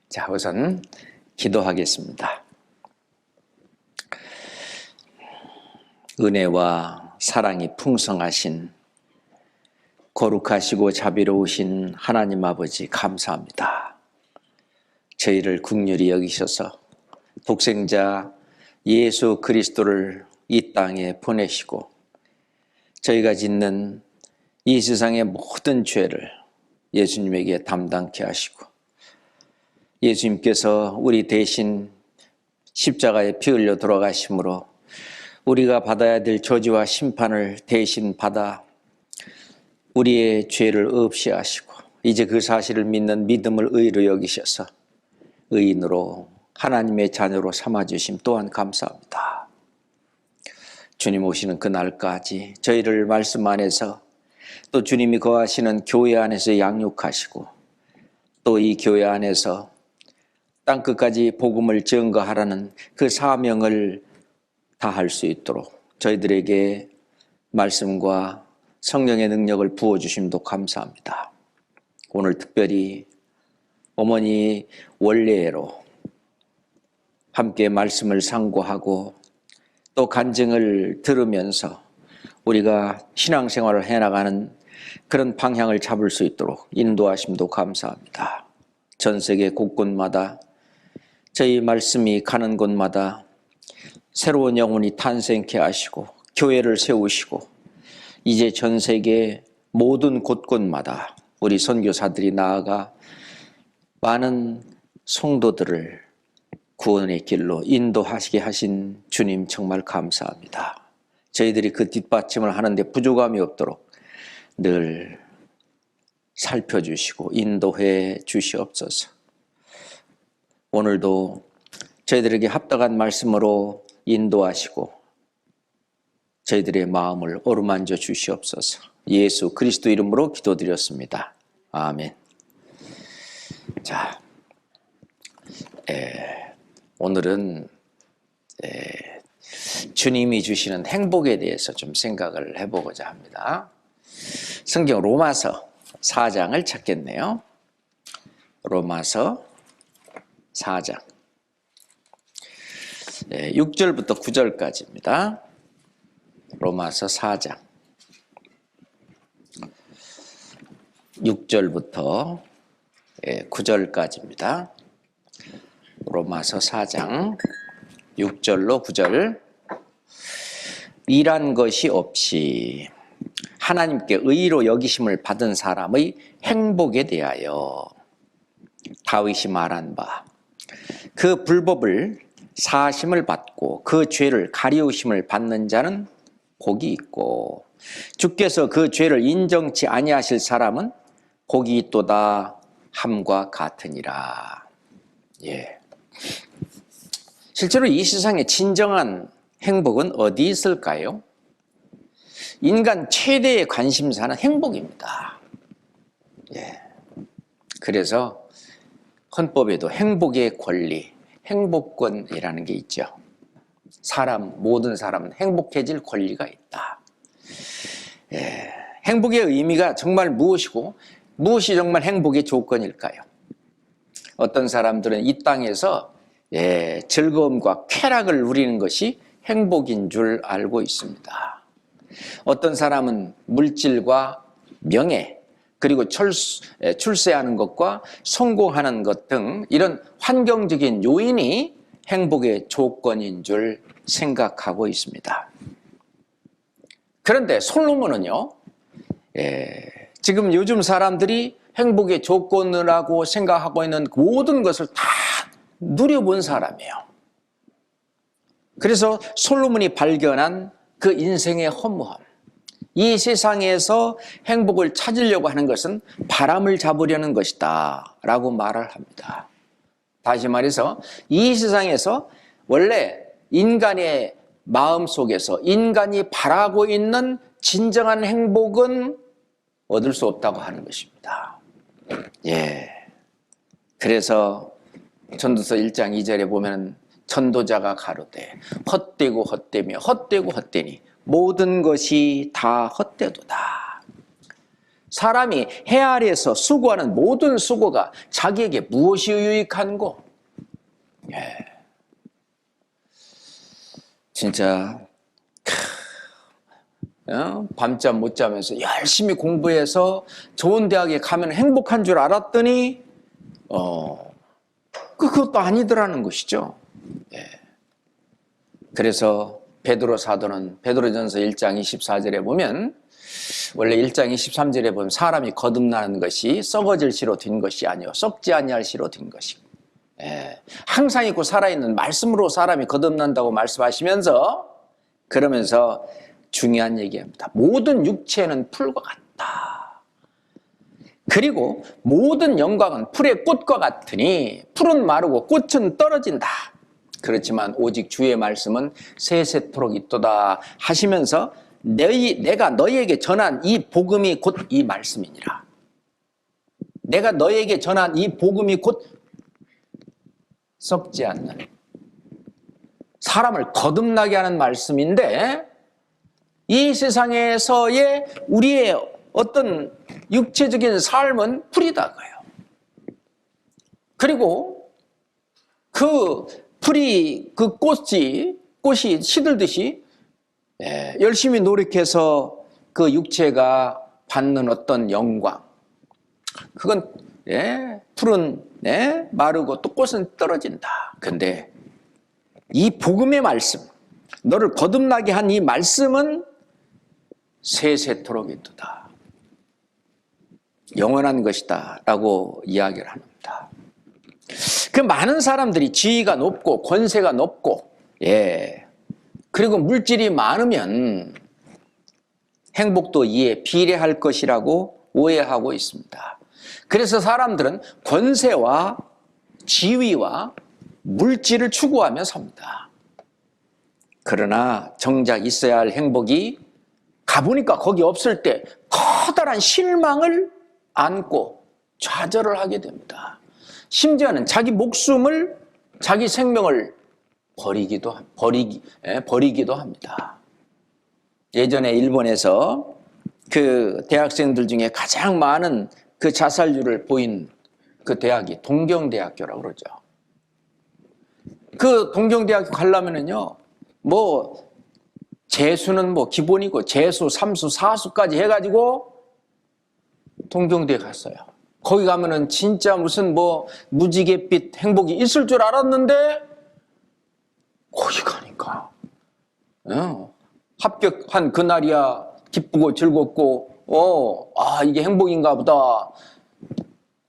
자, 우선 기도하겠습니다. 은혜와 사랑이 풍성하신 거룩하시고 자비로우신 하나님 아버지 감사합니다. 저희를 긍휼히 여기셔서 독생자 예수 그리스도를 이 땅에 보내시고 저희가 짓는 이 세상의 모든 죄를 예수님에게 담당케 하시고 예수님께서 우리 대신 십자가에 피 흘려 돌아가심으로 우리가 받아야 될 저주와 심판을 대신 받아 우리의 죄를 없이 하시고 이제 그 사실을 믿는 믿음을 의로 여기셔서 의인으로 하나님의 자녀로 삼아주심 또한 감사합니다. 주님 오시는 그날까지 저희를 말씀 안에서 또 주님이 거하시는 교회 안에서 양육하시고 또 이 교회 안에서 땅끝까지 복음을 증거하라는 그 사명을 다할 수 있도록 저희들에게 말씀과 성령의 능력을 부어주심도 감사합니다. 오늘 특별히 어머니 원례로 함께 말씀을 상고하고 또 간증을 들으면서 우리가 신앙생활을 해나가는 그런 방향을 잡을 수 있도록 인도하심도 감사합니다. 전 세계 곳곳마다 저희 말씀이 가는 곳마다 새로운 영혼이 탄생케 하시고 교회를 세우시고 이제 전 세계 모든 곳곳마다 우리 선교사들이 나아가 많은 성도들을 구원의 길로 인도하시게 하신 주님 정말 감사합니다. 저희들이 그 뒷받침을 하는데 부족함이 없도록 늘 살펴주시고 인도해 주시옵소서. 오늘도 저희들에게 합당한 말씀으로 인도하시고 저희들의 마음을 어루만져 주시옵소서. 예수 그리스도 이름으로 기도드렸습니다. 아멘. 자, 오늘은 주님이 주시는 행복에 대해서 좀 생각을 해보고자 합니다. 성경 로마서 4장을 찾겠네요. 로마서 4장 6절부터 9절까지입니다. 로마서 4장 6절부터 9절까지입니다. 로마서 4장 6절로 9절. 일한 것이 없이 하나님께 의로 여기심을 받은 사람의 행복에 대하여 다윗이 말한 바, 그 불법을 사심을 받고 그 죄를 가리우심을 받는 자는 복이 있고 주께서 그 죄를 인정치 아니하실 사람은 복이 있도다 함과 같으니라. 예. 실제로 이 세상의 진정한 행복은 어디 있을까요? 인간 최대의 관심사는 행복입니다. 예. 그래서 헌법에도 행복의 권리, 행복권이라는 게 있죠. 모든 사람은 행복해질 권리가 있다. 예. 행복의 의미가 정말 무엇이고 무엇이 정말 행복의 조건일까요? 어떤 사람들은 이 땅에서 즐거움과 쾌락을 누리는 것이 행복인 줄 알고 있습니다. 어떤 사람은 물질과 명예, 그리고 출세하는 것과 성공하는 것 등 이런 환경적인 요인이 행복의 조건인 줄 생각하고 있습니다. 그런데 솔로몬은요, 지금 요즘 사람들이 행복의 조건이라고 생각하고 있는 모든 것을 다 누려본 사람이에요. 그래서 솔로몬이 발견한 그 인생의 허무함, 이 세상에서 행복을 찾으려고 하는 것은 바람을 잡으려는 것이다 라고 말을 합니다. 다시 말해서 이 세상에서 원래 인간의 마음속에서 인간이 바라고 있는 진정한 행복은 얻을 수 없다고 하는 것입니다. 예. 그래서 전도서 1장 2절에 보면 전도자가 가로되 헛되고 헛되며 헛되고 헛되니 모든 것이 다 헛되도다. 사람이 해 아래에서 수고하는 모든 수고가 자기에게 무엇이 유익한고? 예. 진짜 밤잠 못 자면서 열심히 공부해서 좋은 대학에 가면 행복한 줄 알았더니 그것도 아니더라는 것이죠. 예. 그래서 베드로 사도는 베드로전서 1장 24절에 보면, 원래 1장 23절에 보면 사람이 거듭나는 것이 썩어질 씨로 된 것이 아니요 썩지 아니할 씨로 된 것이고, 예. 항상 있고 살아있는 말씀으로 사람이 거듭난다고 말씀하시면서, 그러면서 중요한 얘기합니다. 모든 육체는 풀과 같다. 그리고 모든 영광은 풀의 꽃과 같으니 풀은 마르고 꽃은 떨어진다. 그렇지만 오직 주의 말씀은 세세토록 있도다 하시면서, 내가 너희에게 전한 이 복음이 곧 이 말씀이니라. 내가 너희에게 전한 이 복음이 곧 썩지 않는, 사람을 거듭나게 하는 말씀인데, 이 세상에서의 우리의 어떤 육체적인 삶은 풀이다고요. 그리고 그 풀이, 그 꽃이 시들듯이 열심히 노력해서 그 육체가 받는 어떤 영광, 그건 풀은 마르고 또 꽃은 떨어진다. 근데 이 복음의 말씀, 너를 거듭나게 한 이 말씀은 세세토록 있도다, 영원한 것이다 라고 이야기를 합니다. 그 많은 사람들이 지위가 높고 권세가 높고 그리고 물질이 많으면 행복도 이에 비례할 것이라고 오해하고 있습니다. 그래서 사람들은 권세와 지위와 물질을 추구하며 삽니다. 그러나 정작 있어야 할 행복이 가보니까 거기 없을 때 커다란 실망을 안고 좌절을 하게 됩니다. 심지어는 자기 목숨을, 자기 생명을 버리기도 합니다. 예전에 일본에서 그 대학생들 중에 가장 많은 그 자살률을 보인 그 대학이 동경대학교라고 그러죠. 그 동경대학교 가려면은요, 뭐 재수는 뭐 기본이고 재수, 삼수, 사수까지 해가지고 동경대에 갔어요. 거기 가면은 진짜 무슨 뭐 무지갯빛 행복이 있을 줄 알았는데, 거기 가니까 합격한 그날이야 기쁘고 즐겁고 이게 행복인가 보다.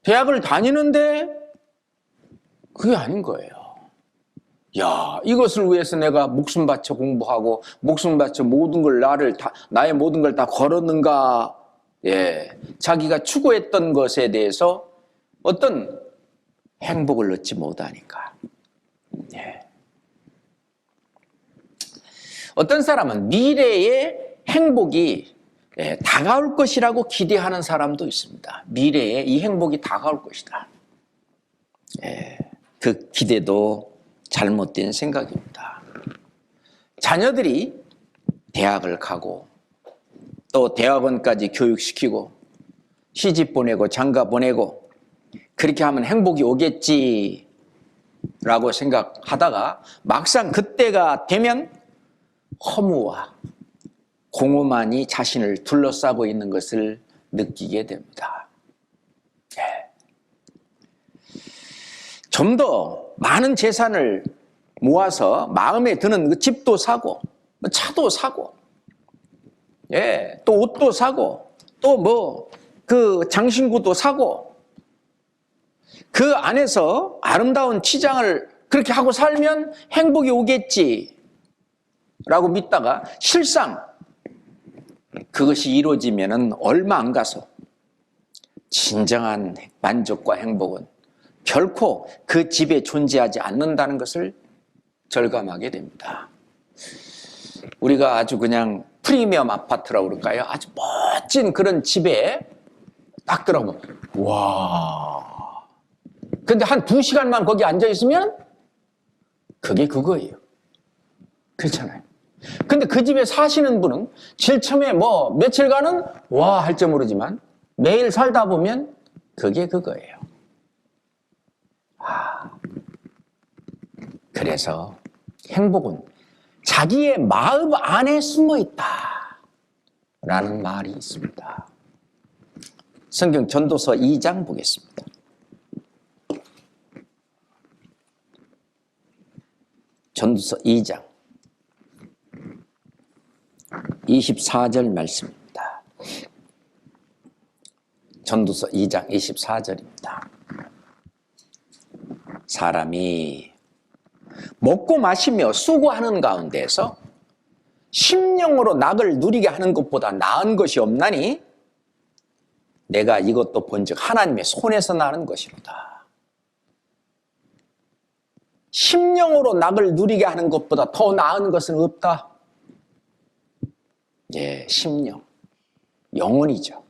대학을 다니는데 그게 아닌 거예요. 야, 이것을 위해서 내가 목숨 바쳐 공부하고 목숨 바쳐 모든 걸 나의 모든 걸 다 걸었는가? 자기가 추구했던 것에 대해서 어떤 행복을 얻지 못하니까. 어떤 사람은 미래의 행복이 다가올 것이라고 기대하는 사람도 있습니다. 미래에 이 행복이 다가올 것이다. 그 기대도 잘못된 생각입니다. 자녀들이 대학을 가고 또 대학원까지 교육시키고 시집 보내고 장가 보내고 그렇게 하면 행복이 오겠지라고 생각하다가 막상 그때가 되면 허무와 공허만이 자신을 둘러싸고 있는 것을 느끼게 됩니다. 좀 더 많은 재산을 모아서 마음에 드는 그 집도 사고 차도 사고 또 옷도 사고 또 뭐 그 장신구도 사고 그 안에서 아름다운 치장을 그렇게 하고 살면 행복이 오겠지라고 믿다가 실상 그것이 이루어지면은 얼마 안 가서 진정한 만족과 행복은 결코 그 집에 존재하지 않는다는 것을 절감하게 됩니다. 우리가 아주 그냥 프리미엄 아파트라고 그럴까요? 아주 멋진 그런 집에 딱 들어가면 와, 근데 한 2시간만 거기 앉아있으면 그게 그거예요. 그렇잖아요. 근데 그 집에 사시는 분은 제일 처음에 뭐 며칠간은 와 할지 모르지만 매일 살다 보면 그게 그거예요. 그래서 행복은 자기의 마음 안에 숨어 있다 라는 말이 있습니다. 성경 전도서 2장 보겠습니다. 전도서 2장 24절 말씀입니다. 전도서 2장 24절입니다. 사람이 먹고 마시며 수고하는 가운데서 심령으로 낙을 누리게 하는 것보다 나은 것이 없나니 내가 이것도 본즉 하나님의 손에서 나는 것이로다. 심령으로 낙을 누리게 하는 것보다 더 나은 것은 없다. 예, 심령, 영혼이죠.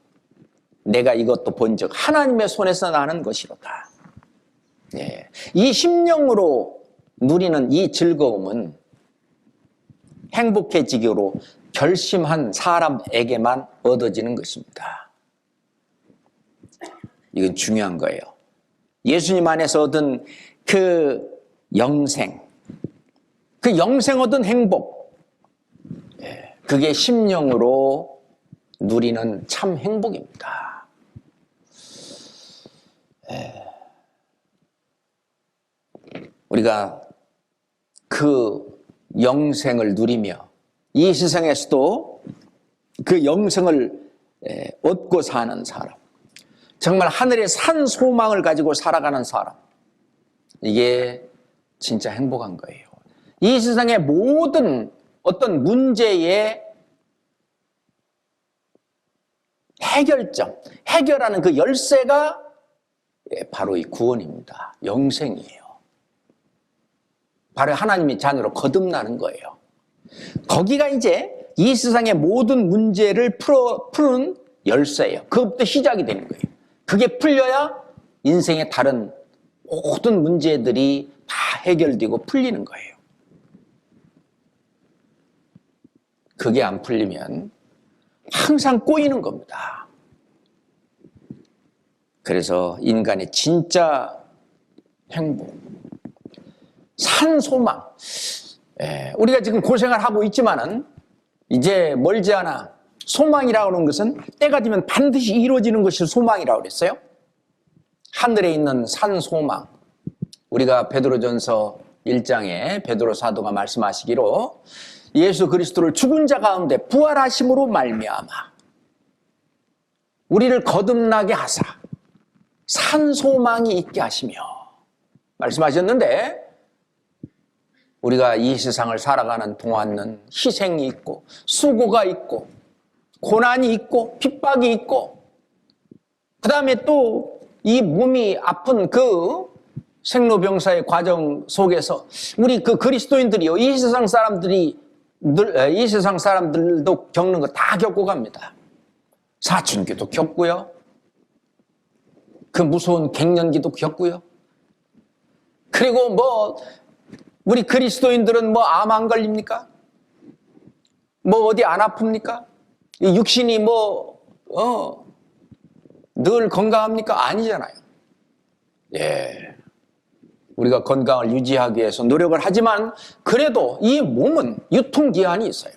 내가 이것도 본즉 하나님의 손에서 나는 것이로다. 예, 이 심령으로 누리는 이 즐거움은 행복해지기로 결심한 사람에게만 얻어지는 것입니다. 이건 중요한 거예요. 예수님 안에서 얻은 그 영생, 그 영생 얻은 행복, 그게 심령으로 누리는 참 행복입니다. 우리가 그 영생을 누리며 이 세상에서도 그 영생을 얻고 사는 사람, 정말 하늘의 산 소망을 가지고 살아가는 사람, 이게 진짜 행복한 거예요. 이 세상의 모든 어떤 문제의 해결점, 해결하는 그 열쇠가 바로 이 구원입니다. 영생이에요. 바로 하나님의 자녀로 거듭나는 거예요. 거기가 이제 이 세상의 모든 문제를 푸는 열쇠예요. 그것부터 시작이 되는 거예요. 그게 풀려야 인생의 다른 모든 문제들이 다 해결되고 풀리는 거예요. 그게 안 풀리면 항상 꼬이는 겁니다. 그래서 인간의 진짜 행복, 산 소망, 우리가 지금 고생을 하고 있지만은 이제 멀지 않아 소망이라고 하는 것은 때가 되면 반드시 이루어지는 것이 소망이라고 그랬어요. 하늘에 있는 산 소망, 우리가 베드로전서 1장에 베드로 사도가 말씀하시기로 예수 그리스도를 죽은 자 가운데 부활하심으로 말미암아 우리를 거듭나게 하사 산 소망이 있게 하시며 말씀하셨는데, 우리가 이 세상을 살아가는 동안은 희생이 있고 수고가 있고 고난이 있고 핍박이 있고, 그 다음에 또 이 몸이 아픈 그 생로병사의 과정 속에서 우리 그 그리스도인들이요, 이 세상 사람들도 겪는 거 다 겪고 갑니다. 사춘기도 겪고요, 그 무서운 갱년기도 겪고요, 그리고 우리 그리스도인들은 암 안 걸립니까? 어디 안 아픕니까? 이 육신이 늘 건강합니까? 아니잖아요. 예. 우리가 건강을 유지하기 위해서 노력을 하지만 그래도 이 몸은 유통기한이 있어요.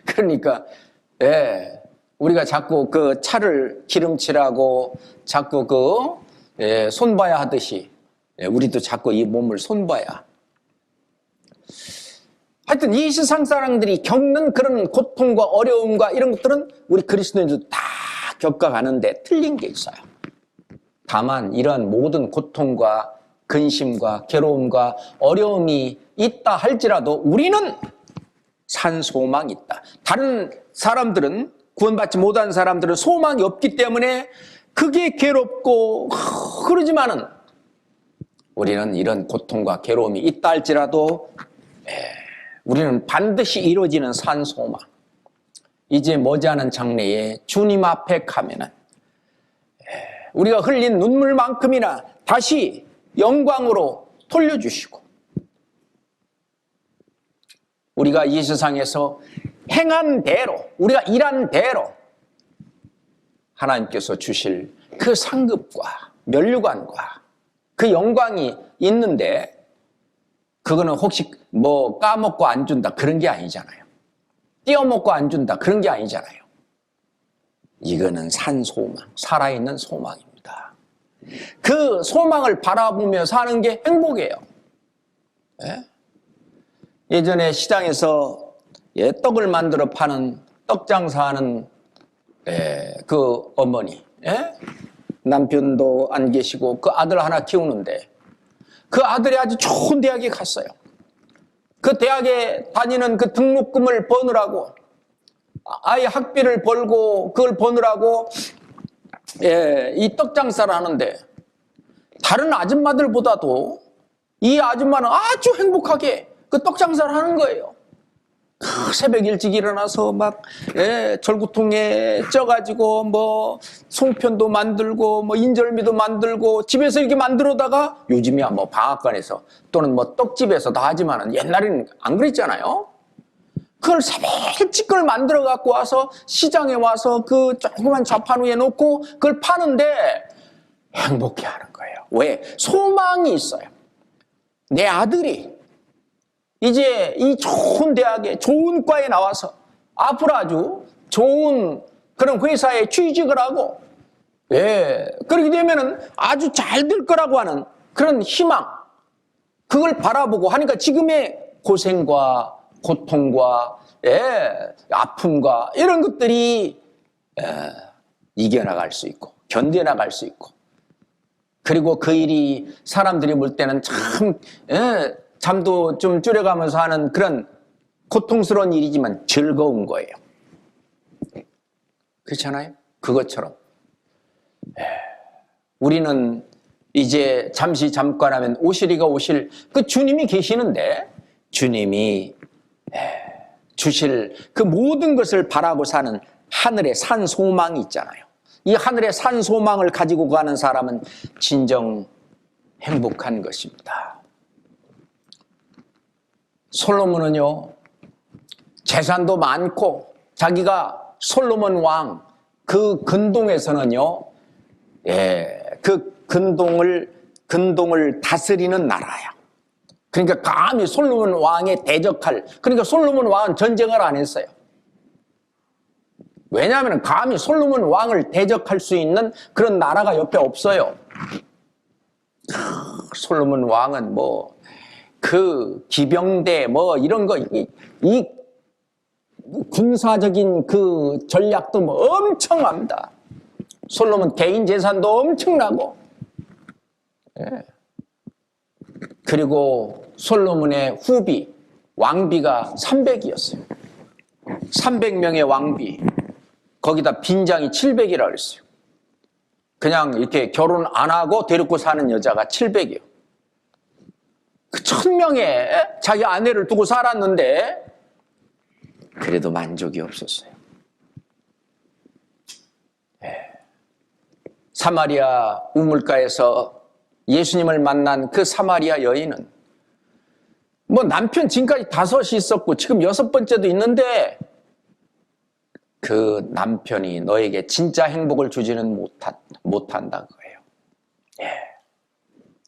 그러니까, 우리가 자꾸 그 차를 기름칠하고 자꾸 손봐야 하듯이 우리도 자꾸 이 몸을 손봐야. 하여튼 이 세상 사람들이 겪는 그런 고통과 어려움과 이런 것들은 우리 그리스도인들도 다 겪어가는데 틀린 게 있어요. 다만 이러한 모든 고통과 근심과 괴로움과 어려움이 있다 할지라도 우리는 산 소망이 있다. 다른 사람들은, 구원받지 못한 사람들은 소망이 없기 때문에 그게 괴롭고 그러지만은 우리는 이런 고통과 괴로움이 있다 할지라도 우리는 반드시 이루어지는 산 소망, 이제 머지않은 장래에 주님 앞에 가면은 우리가 흘린 눈물만큼이나 다시 영광으로 돌려주시고, 우리가 이 세상에서 행한 대로, 우리가 일한 대로 하나님께서 주실 그 상급과 면류관과 그 영광이 있는데, 그거는 혹시 뭐 까먹고 안 준다 그런 게 아니잖아요. 띄어먹고 안 준다 그런 게 아니잖아요. 이거는 산 소망, 살아있는 소망입니다. 그 소망을 바라보며 사는 게 행복이에요. 예? 예전에 시장에서 떡을 만들어 파는 떡 장사하는 그 어머니, 남편도 안 계시고 그 아들 하나 키우는데, 그 아들이 아주 좋은 대학에 갔어요. 그 대학에 다니는 그 등록금을 버느라고, 아이 학비를 벌고 그걸 버느라고 이 떡 장사를 하는데, 다른 아줌마들보다도 이 아줌마는 아주 행복하게 그 떡 장사를 하는 거예요. 새벽 일찍 일어나서 막 절구통에 쪄가지고 뭐 송편도 만들고 뭐 인절미도 만들고 집에서 이렇게 만들어다가, 요즘이야 뭐 방앗간에서 또는 뭐 떡집에서 다 하지만은 옛날에는 안 그랬잖아요. 그걸 새벽 일찍 걸 만들어 갖고 와서 시장에 와서 그 조그만 좌판 위에 놓고 그걸 파는데 행복해 하는 거예요. 왜? 소망이 있어요. 내 아들이 이제 이 좋은 대학에 좋은 과에 나와서 앞으로 아주 좋은 그런 회사에 취직을 하고, 그렇게 되면은 아주 잘 될 거라고 하는 그런 희망, 그걸 바라보고 하니까 지금의 고생과 고통과 아픔과 이런 것들이 이겨나갈 수 있고 견뎌나갈 수 있고, 그리고 그 일이 사람들이 볼 때는 참 잠도 좀 줄여가면서 하는 그런 고통스러운 일이지만 즐거운 거예요. 그렇잖아요? 그것처럼 우리는 이제 잠깐 하면 오시리가 오실 그 주님이 계시는데, 주님이 주실 그 모든 것을 바라고 사는 하늘의 산 소망이 있잖아요. 이 하늘의 산 소망을 가지고 가는 사람은 진정 행복한 것입니다. 솔로몬은요, 재산도 많고 자기가 솔로몬 왕 그 근동에서는요, 그 근동을 다스리는 나라야. 그러니까 감히 솔로몬 왕에 대적할, 그러니까 솔로몬 왕은 전쟁을 안 했어요. 왜냐하면 감히 솔로몬 왕을 대적할 수 있는 그런 나라가 옆에 없어요. 솔로몬 왕은 뭐 그 기병대 뭐 이런 거, 이 군사적인 그 전략도 뭐 엄청납니다. 솔로몬 개인 재산도 엄청나고, 그리고 솔로몬의 후비 왕비가 300이었어요. 300명의 왕비, 거기다 빈장이 700이라고 그랬어요. 그냥 이렇게 결혼 안 하고 데리고 사는 여자가 700이요. 그 1000명의 자기 아내를 두고 살았는데 그래도 만족이 없었어요. 사마리아 우물가에서 예수님을 만난 그 사마리아 여인은 뭐 남편 지금까지 5이 있었고 지금 6번째도 있는데, 그 남편이 너에게 진짜 행복을 주지는 못한다 그거예요.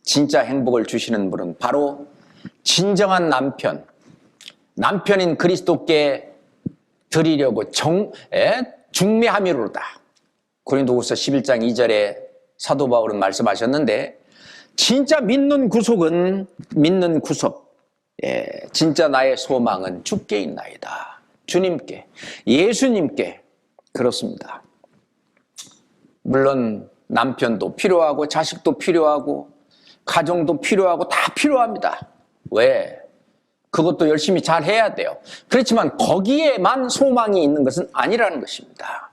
진짜 행복을 주시는 분은 바로 진정한 남편인 그리스도께 드리려고 중매함이로다. 고린도후서 11장 2절에 사도 바울은 말씀하셨는데, 진짜 믿는 구속, 진짜 나의 소망은 주께 있나이다. 주님께, 예수님께. 그렇습니다. 물론 남편도 필요하고 자식도 필요하고 가정도 필요하고 다 필요합니다. 왜? 그것도 열심히 잘 해야 돼요. 그렇지만 거기에만 소망이 있는 것은 아니라는 것입니다.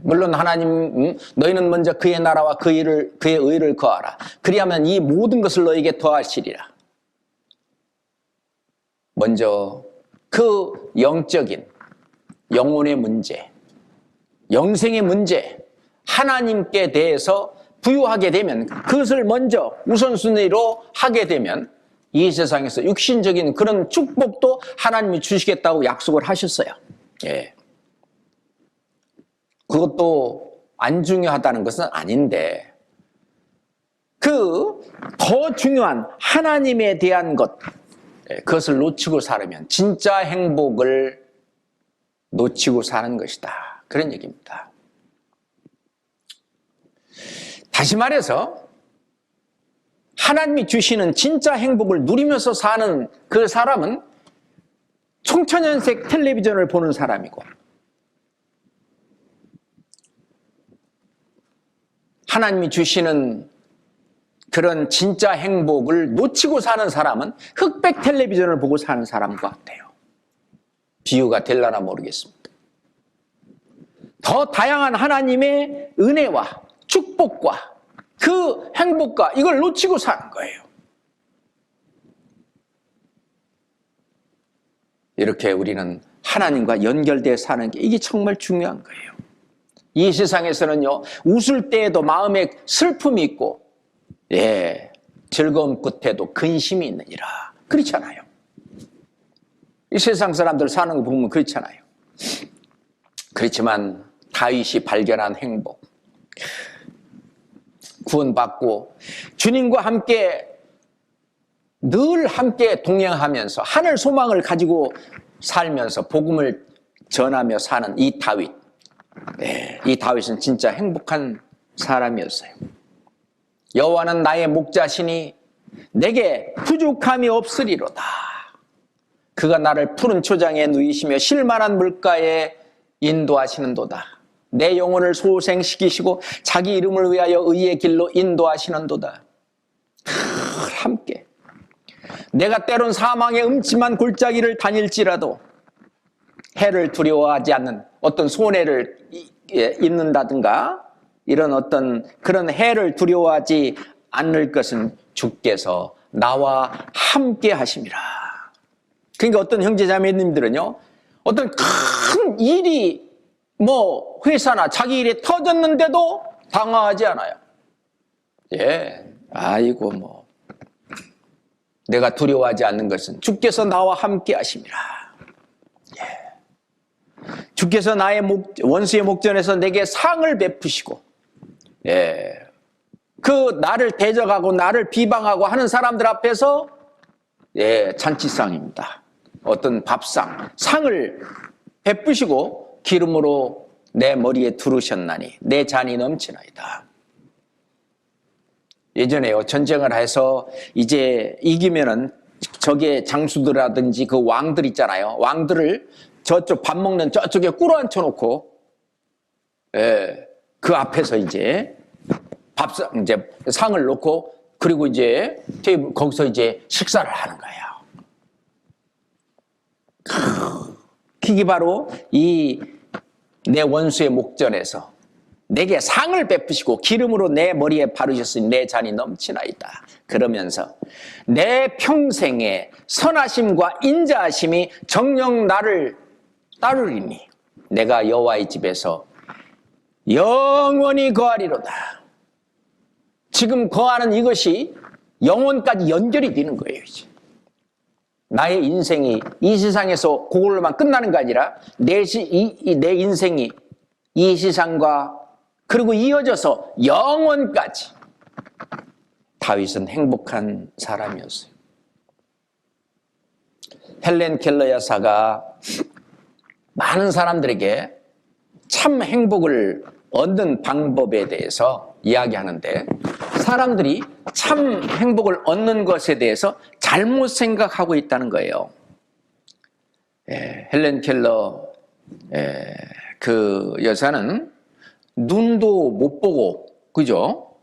물론 하나님, 너희는 먼저 그의 나라와 그의 의를 거하라. 그리하면 이 모든 것을 너에게 더하시리라. 먼저 그 영적인 영혼의 문제, 영생의 문제, 하나님께 대해서 부유하게 되면, 그것을 먼저 우선순위로 하게 되면 이 세상에서 육신적인 그런 축복도 하나님이 주시겠다고 약속을 하셨어요. 그것도 안 중요하다는 것은 아닌데, 그 더 중요한 하나님에 대한 것, 그것을 놓치고 살으면 진짜 행복을 놓치고 사는 것이다. 그런 얘기입니다. 다시 말해서 하나님이 주시는 진짜 행복을 누리면서 사는 그 사람은 청천연색 텔레비전을 보는 사람이고, 하나님이 주시는 그런 진짜 행복을 놓치고 사는 사람은 흑백 텔레비전을 보고 사는 사람과 같아요. 비유가 될려나 모르겠습니다. 더 다양한 하나님의 은혜와 축복과 그 행복과 이걸 놓치고 사는 거예요. 이렇게 우리는 하나님과 연결되어 사는 게 이게 정말 중요한 거예요. 이 세상에서는요, 웃을 때에도 마음에 슬픔이 있고, 즐거움 끝에도 근심이 있느니라. 그렇잖아요. 이 세상 사람들 사는 거 보면 그렇잖아요. 그렇지만 다윗이 발견한 행복, 구원받고 주님과 함께 늘 함께 동행하면서 하늘 소망을 가지고 살면서 복음을 전하며 사는 이 다윗, 이 다윗은 진짜 행복한 사람이었어요. 여호와는 나의 목자시니 내게 부족함이 없으리로다. 그가 나를 푸른 초장에 누이시며 쉴만한 물가에 인도하시는도다. 내 영혼을 소생시키시고 자기 이름을 위하여 의의 길로 인도하시는도다. 함께 내가 때론 사망의 음침한 골짜기를 다닐지라도 해를 두려워하지 않는 어떤 손해를 입는다든가 이런 어떤 그런 해를 두려워하지 않을 것은 주께서 나와 함께 하심이라. 그러니까 어떤 형제자매님들은요, 어떤 큰 일이 회사나 자기 일이 터졌는데도 당황하지 않아요. 아이고 내가 두려워하지 않는 것은 주께서 나와 함께 하심이라. 주께서 나의 원수의 목전에서 내게 상을 베푸시고, 그 나를 대적하고 나를 비방하고 하는 사람들 앞에서 잔치상입니다. 어떤 밥상, 상을 베푸시고 기름으로 내 머리에 두르셨나니 내 잔이 넘치나이다. 예전에요, 전쟁을 해서 이제 이기면은 적의 장수들이라든지 그 왕들 있잖아요. 왕들을 저쪽 밥 먹는 저쪽에 꿇어앉혀 놓고, 그 앞에서 이제 밥상, 이제 상을 놓고, 그리고 이제 테이블, 거기서 이제 식사를 하는 거예요. 그게 바로 이 내 원수의 목전에서 내게 상을 베푸시고 기름으로 내 머리에 바르셨으니 내 잔이 넘치나이다. 그러면서 내 평생의 선하심과 인자하심이 정녕 나를 따르리니 내가 여호와의 집에서 영원히 거하리로다. 지금 거하는 이것이 영원까지 연결이 되는 거예요. 이제. 나의 인생이 이 세상에서 그걸로만 끝나는 게 아니라 내 인생이 이 세상과 그리고 이어져서 영원까지. 다윗은 행복한 사람이었어요. 헬렌 켈러 여사가 많은 사람들에게 참 행복을 얻는 방법에 대해서 이야기하는데, 사람들이 참 행복을 얻는 것에 대해서 잘못 생각하고 있다는 거예요. 헬렌 켈러 그 여사는 눈도 못 보고, 그죠?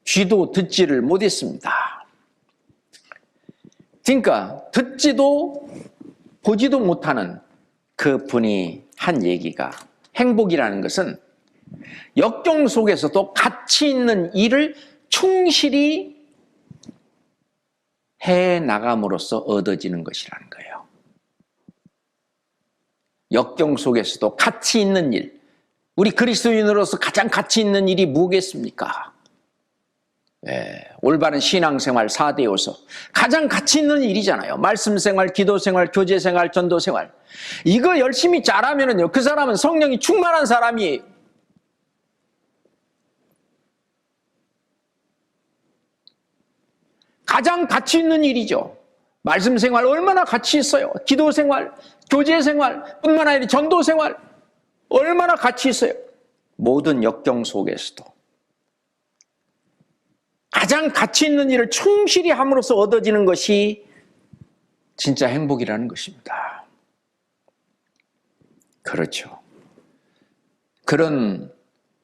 귀도 듣지를 못했습니다. 그러니까 듣지도 보지도 못하는 그 분이 한 얘기가, 행복이라는 것은 역경 속에서도 가치 있는 일을 충실히 해 나감으로써 얻어지는 것이라는 거예요. 역경 속에서도 가치 있는 일, 우리 그리스도인으로서 가장 가치 있는 일이 뭐겠습니까? 올바른 신앙생활 4대 요소. 가장 가치 있는 일이잖아요. 말씀생활, 기도생활, 교제생활, 전도생활. 이거 열심히 잘하면은요, 그 사람은 성령이 충만한 사람이에요. 가장 가치 있는 일이죠. 말씀생활 얼마나 가치 있어요. 기도생활, 교제생활, 뿐만 아니라 전도생활 얼마나 가치 있어요. 모든 역경 속에서도 가장 가치 있는 일을 충실히 함으로써 얻어지는 것이 진짜 행복이라는 것입니다. 그렇죠. 그런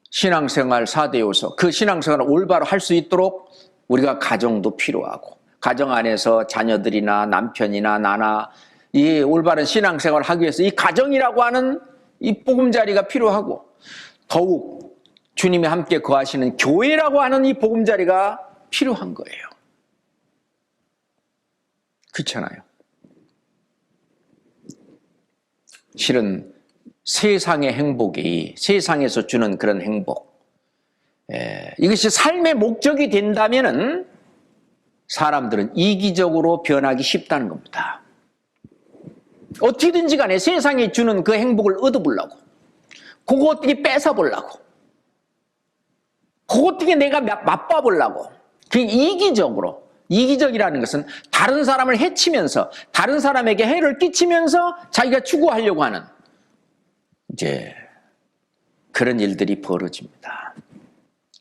신앙생활 4대 요소, 그 신앙생활을 올바로 할 수 있도록 우리가 가정도 필요하고, 가정 안에서 자녀들이나 남편이나 나나 이 올바른 신앙생활을 하기 위해서 이 가정이라고 하는 이 보금자리가 필요하고, 더욱 주님이 함께 거하시는 교회라고 하는 이 보금자리가 필요한 거예요. 그렇잖아요. 실은 세상의 행복이, 세상에서 주는 그런 행복, 이것이 삶의 목적이 된다면은 사람들은 이기적으로 변하기 쉽다는 겁니다. 어떻게든지 간에 세상에 주는 그 행복을 얻어보려고, 그거 어떻게 뺏어보려고, 그거 어떻게 내가 맛봐보려고, 그 이기적으로, 이기적이라는 것은 다른 사람을 해치면서, 다른 사람에게 해를 끼치면서 자기가 추구하려고 하는 이제 그런 일들이 벌어집니다.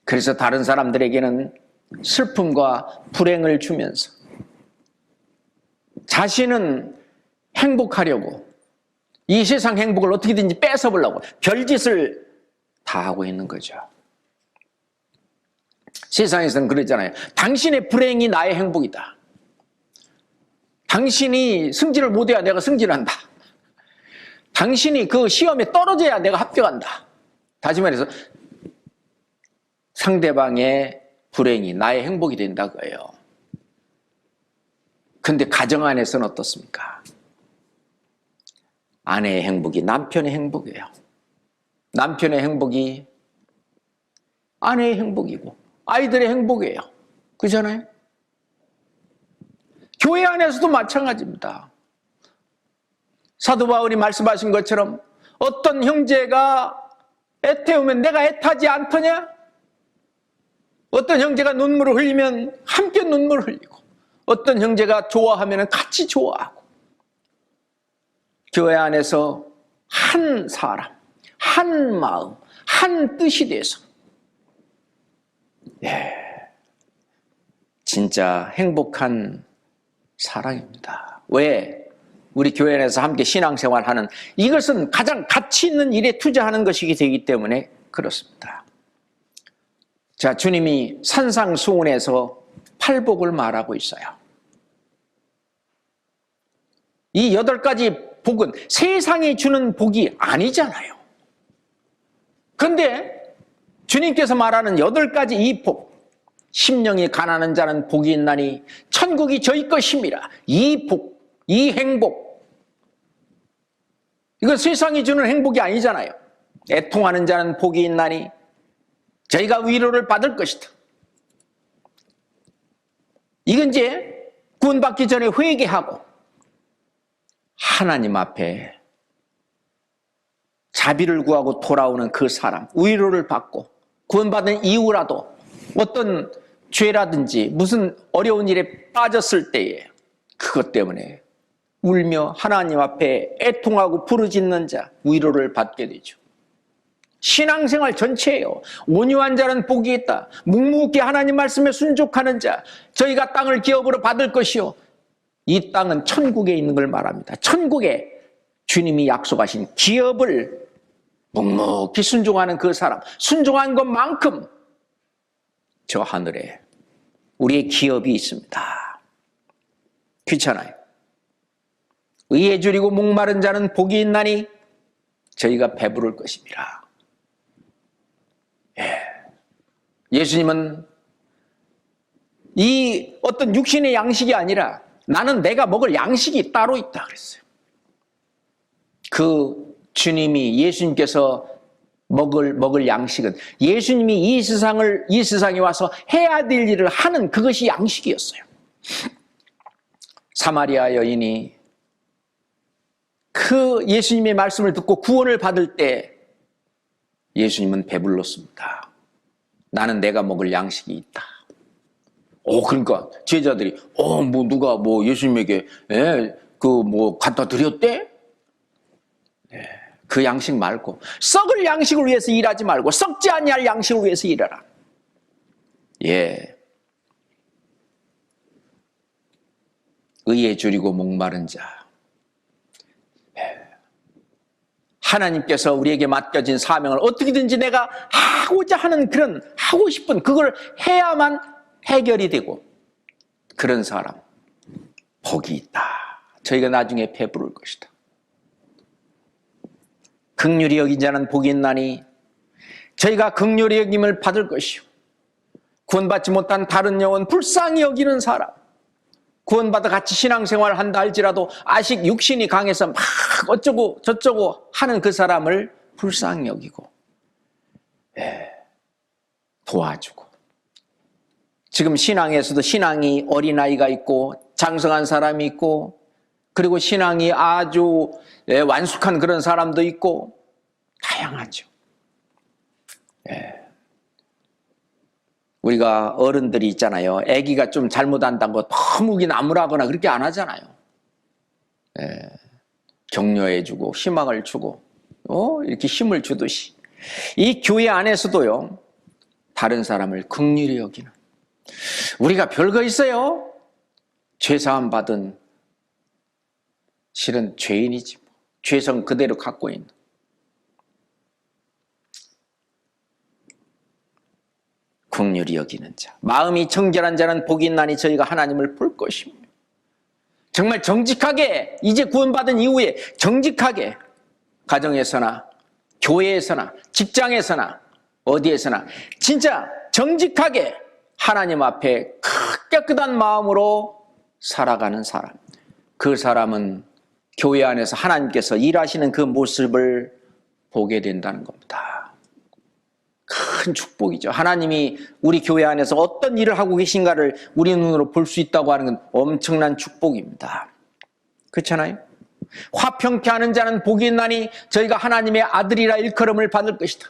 그래서 다른 사람들에게는 슬픔과 불행을 주면서 자신은 행복하려고, 이 세상 행복을 어떻게든지 뺏어보려고 별짓을 다 하고 있는 거죠. 세상에서는 그러잖아요. 당신의 불행이 나의 행복이다. 당신이 승진을 못해야 내가 승진한다. 당신이 그 시험에 떨어져야 내가 합격한다. 다시 말해서 상대방의 불행이 나의 행복이 된다고요. 근데 가정 안에서는 어떻습니까? 아내의 행복이 남편의 행복이에요. 남편의 행복이 아내의 행복이고 아이들의 행복이에요. 그렇잖아요? 교회 안에서도 마찬가지입니다. 사도 바울이 말씀하신 것처럼 어떤 형제가 애태우면 내가 애타지 않더냐? 어떤 형제가 눈물을 흘리면 함께 눈물을 흘리고, 어떤 형제가 좋아하면 같이 좋아하고, 교회 안에서 한 사람, 한 마음, 한 뜻이 돼서 진짜 행복한 사랑입니다. 왜? 우리 교회 안에서 함께 신앙생활하는, 이것은 가장 가치 있는 일에 투자하는 것이기 되기 때문에 그렇습니다. 자, 주님이 산상수훈에서 팔복을 말하고 있어요. 이 8가지 복은 세상이 주는 복이 아니잖아요. 그런데 주님께서 말하는 8가지 이 복, 심령이 가난한 자는 복이 있나니 천국이 저희 것임이라. 이 복, 이 행복, 이건 세상이 주는 행복이 아니잖아요. 애통하는 자는 복이 있나니 저희가 위로를 받을 것이다. 이건 이제 구원받기 전에 회개하고 하나님 앞에 자비를 구하고 돌아오는 그 사람, 위로를 받고 구원받은 이후라도 어떤 죄라든지 무슨 어려운 일에 빠졌을 때에 그것 때문에 울며 하나님 앞에 애통하고 부르짖는 자, 위로를 받게 되죠. 신앙생활 전체예요. 온유한 자는 복이 있다. 묵묵히 하나님 말씀에 순종하는 자, 저희가 땅을 기업으로 받을 것이요. 이 땅은 천국에 있는 걸 말합니다. 천국에 주님이 약속하신 기업을 묵묵히 순종하는 그 사람, 순종한 것만큼 저 하늘에 우리의 기업이 있습니다. 그렇잖아요. 의에 줄이고 목마른 자는 복이 있나니 저희가 배부를 것입니다. 예수님은 이 어떤 육신의 양식이 아니라 나는 내가 먹을 양식이 따로 있다 그랬어요. 그 주님이, 예수님께서 먹을 양식은 예수님이 이 세상에 와서 해야 될 일을 하는 그것이 양식이었어요. 사마리아 여인이 그 예수님의 말씀을 듣고 구원을 받을 때 예수님은 배불렀습니다. 나는 내가 먹을 양식이 있다. 그러니까 제자들이 누가 예수님에게 갖다 드렸대? 그 양식 말고 썩을 양식을 위해서 일하지 말고 썩지 아니할 양식을 위해서 일하라. 의에 줄이고 목마른 자. 하나님께서 우리에게 맡겨진 사명을 어떻게든지 내가 하고자 하는 하고 싶은 그걸 해야만 해결이 되고, 그런 사람 복이 있다. 저희가 나중에 배부를 것이다. 긍휼히 여긴 자는 복이 있나니 저희가 긍휼히 여김을 받을 것이요, 구원받지 못한 다른 영혼 불쌍히 여기는 사람, 구원받아 같이 신앙생활을 한다 할지라도 아직 육신이 강해서 막 어쩌고 저쩌고 하는 그 사람을 불쌍히 여기고 도와주고, 지금 신앙에서도 신앙이 어린아이가 있고 장성한 사람이 있고, 그리고 신앙이 아주 완숙한 그런 사람도 있고 다양하죠. 우리가 어른들이 있잖아요. 아기가 좀 잘못한다고 너무 나무라거나 그렇게 안 하잖아요. 격려해주고 희망을 주고 이렇게 힘을 주듯이 이 교회 안에서도요, 다른 사람을 긍휼히 여기는, 우리가 별거 있어요? 죄사함 받은 실은 죄인이지, 죄성 그대로 갖고 있는. 긍휼히 여기는 자, 마음이 정결한 자는 복이 있나니 저희가 하나님을 볼 것입니다. 정말 정직하게, 이제 구원받은 이후에 정직하게 가정에서나 교회에서나 직장에서나 어디에서나 진짜 정직하게 하나님 앞에 깨끗한 마음으로 살아가는 사람, 그 사람은 교회 안에서 하나님께서 일하시는 그 모습을 보게 된다는 겁니다. 큰 축복이죠. 하나님이 우리 교회 안에서 어떤 일을 하고 계신가를 우리 눈으로 볼 수 있다고 하는 건 엄청난 축복입니다. 그렇잖아요? 화평케 하는 자는 복이 있나니 저희가 하나님의 아들이라 일컬음을 받을 것이다.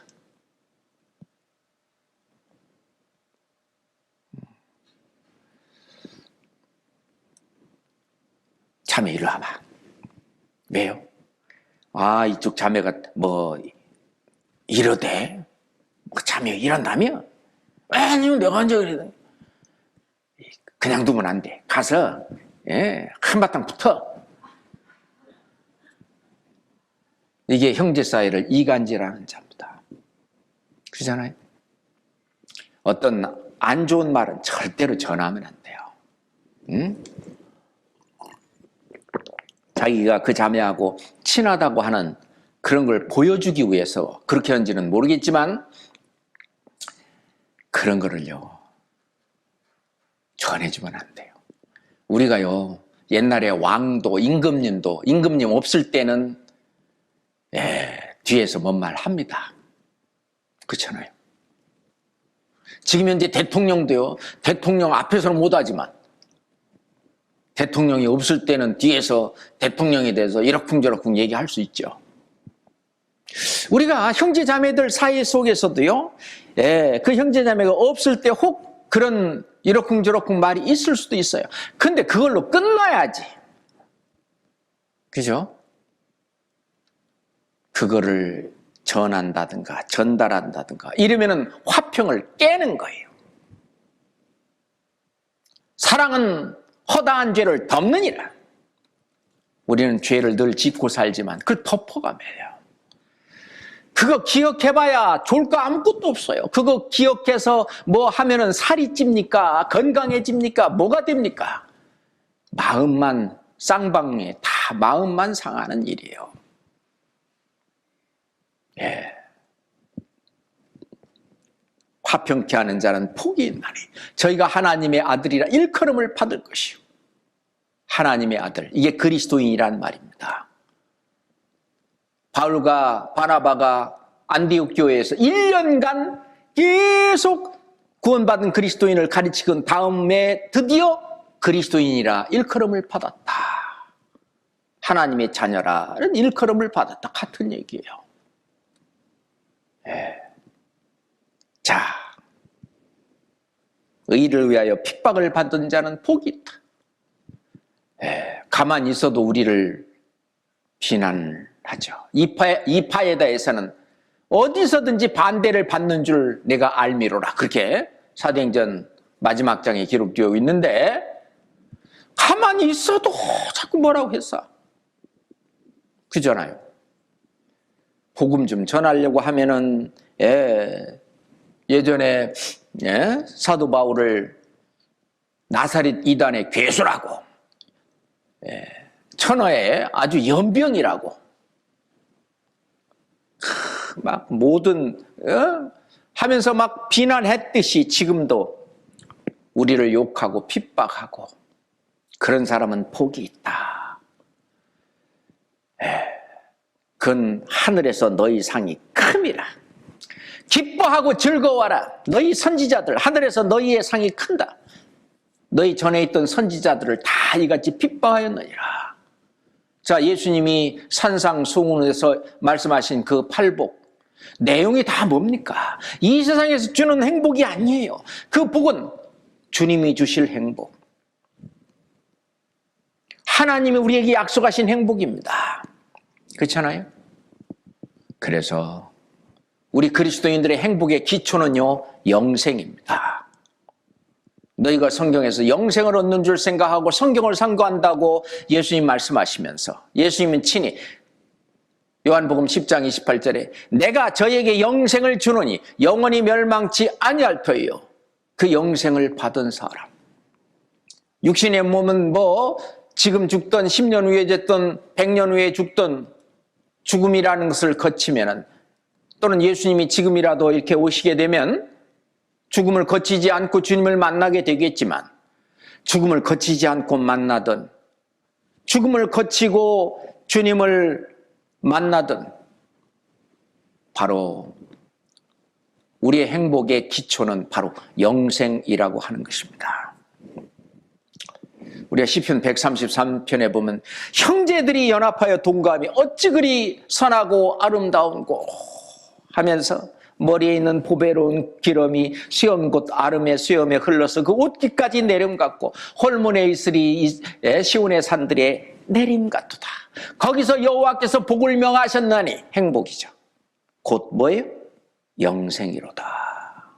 자매 이리 와봐. 왜요? 이쪽 자매가 이러대? 자매 이런다며? 아니요, 내가 언제 그래? 그냥 두면 안 돼. 가서 한바탕 붙어. 이게 형제 사이를 이간질하는 자입니다. 그렇잖아요? 어떤 안 좋은 말은 절대로 전하면 안 돼요. 응? 자기가 그 자매하고 친하다고 하는 그런 걸 보여주기 위해서 그렇게 하는지는 모르겠지만, 그런 거를요 전해주면 안 돼요. 우리가요 옛날에 왕도 임금님 없을 때는 뒤에서 뭔 말 합니다. 그렇잖아요. 지금 현재 대통령도요, 대통령 앞에서는 못하지만 대통령이 없을 때는 뒤에서 대통령에 대해서 이러쿵저러쿵 얘기할 수 있죠. 우리가 형제 자매들 사이 속에서도요, 그 형제 자매가 없을 때 혹 그런 이러쿵저러쿵 말이 있을 수도 있어요. 근데 그걸로 끝나야지. 그죠? 그거를 전한다든가 전달한다든가 이러면은 화평을 깨는 거예요. 사랑은 허다한 죄를 덮느니라. 우리는 죄를 늘 짓고 살지만 그걸 덮어가며요. 그거 기억해봐야 좋을 거 아무것도 없어요. 그거 기억해서 뭐 하면은 살이 찝니까? 건강해집니까? 뭐가 됩니까? 마음만 쌍방에 다 마음만 상하는 일이에요. 화평케 하는 자는 복이 있나니 저희가 하나님의 아들이라 일컬음을 받을 것이요. 하나님의 아들, 이게 그리스도인이란 말입니다. 바울과 바나바가 안디옥 교회에서 1년간 계속 구원받은 그리스도인을 가르치던 다음에 드디어 그리스도인이라 일컬음을 받았다. 하나님의 자녀라는 일컬음을 받았다. 같은 얘기예요. 자, 의를 위하여 핍박을 받은 자는 복이 있다. 가만히 있어도 우리를 비난하죠. 이 파에 대해서는 어디서든지 반대를 받는 줄 내가 알미로라. 그렇게 사도행전 마지막 장에 기록되어 있는데 가만히 있어도 자꾸 뭐라고 했어. 그잖아요. 복음 좀 전하려고 하면은 예전에 사도 바울을 나사렛 이단의 괴수라고, 천하의 아주 연병이라고 막 모든 하면서 막 비난했듯이 지금도 우리를 욕하고 핍박하고 그런 사람은 복이 있다. 그건 하늘에서 너희 상이 큼이라. 기뻐하고 즐거워라. 너희 선지자들 하늘에서 너희의 상이 큰다. 너희 전에 있던 선지자들을 다 이같이 핍박하였느니라. 자, 예수님이 산상수훈에서 말씀하신 그 팔복 내용이 다 뭡니까? 이 세상에서 주는 행복이 아니에요. 그 복은 주님이 주실 행복, 하나님이 우리에게 약속하신 행복입니다. 그렇잖아요? 그래서 우리 그리스도인들의 행복의 기초는요, 영생입니다. 너희가 성경에서 영생을 얻는 줄 생각하고 성경을 상고한다고 예수님 말씀하시면서 예수님은 친히 요한복음 10장 28절에 내가 저에게 영생을 주노니 영원히 멸망치 아니할 터이요. 그 영생을 받은 사람. 육신의 몸은 뭐 지금 죽던 10년 후에 됐던 100년 후에 죽던 죽음이라는 것을 거치면은 또는 예수님이 지금이라도 이렇게 오시게 되면 죽음을 거치지 않고 주님을 만나게 되겠지만 죽음을 거치지 않고 만나든 죽음을 거치고 주님을 만나든 바로 우리의 행복의 기초는 바로 영생이라고 하는 것입니다. 우리가 시편 133편에 보면 형제들이 연합하여 동감이 어찌 그리 선하고 아름다운고 하면서 머리에 있는 보배로운 기름이 수염 곧 아름의 수염에 흘러서 그 옷깃까지 내림 같고 홀문에 있으리 시온의 산들의 내림 같도다. 거기서 여호와께서 복을 명하셨나니 행복이죠. 곧 뭐예요? 영생이로다.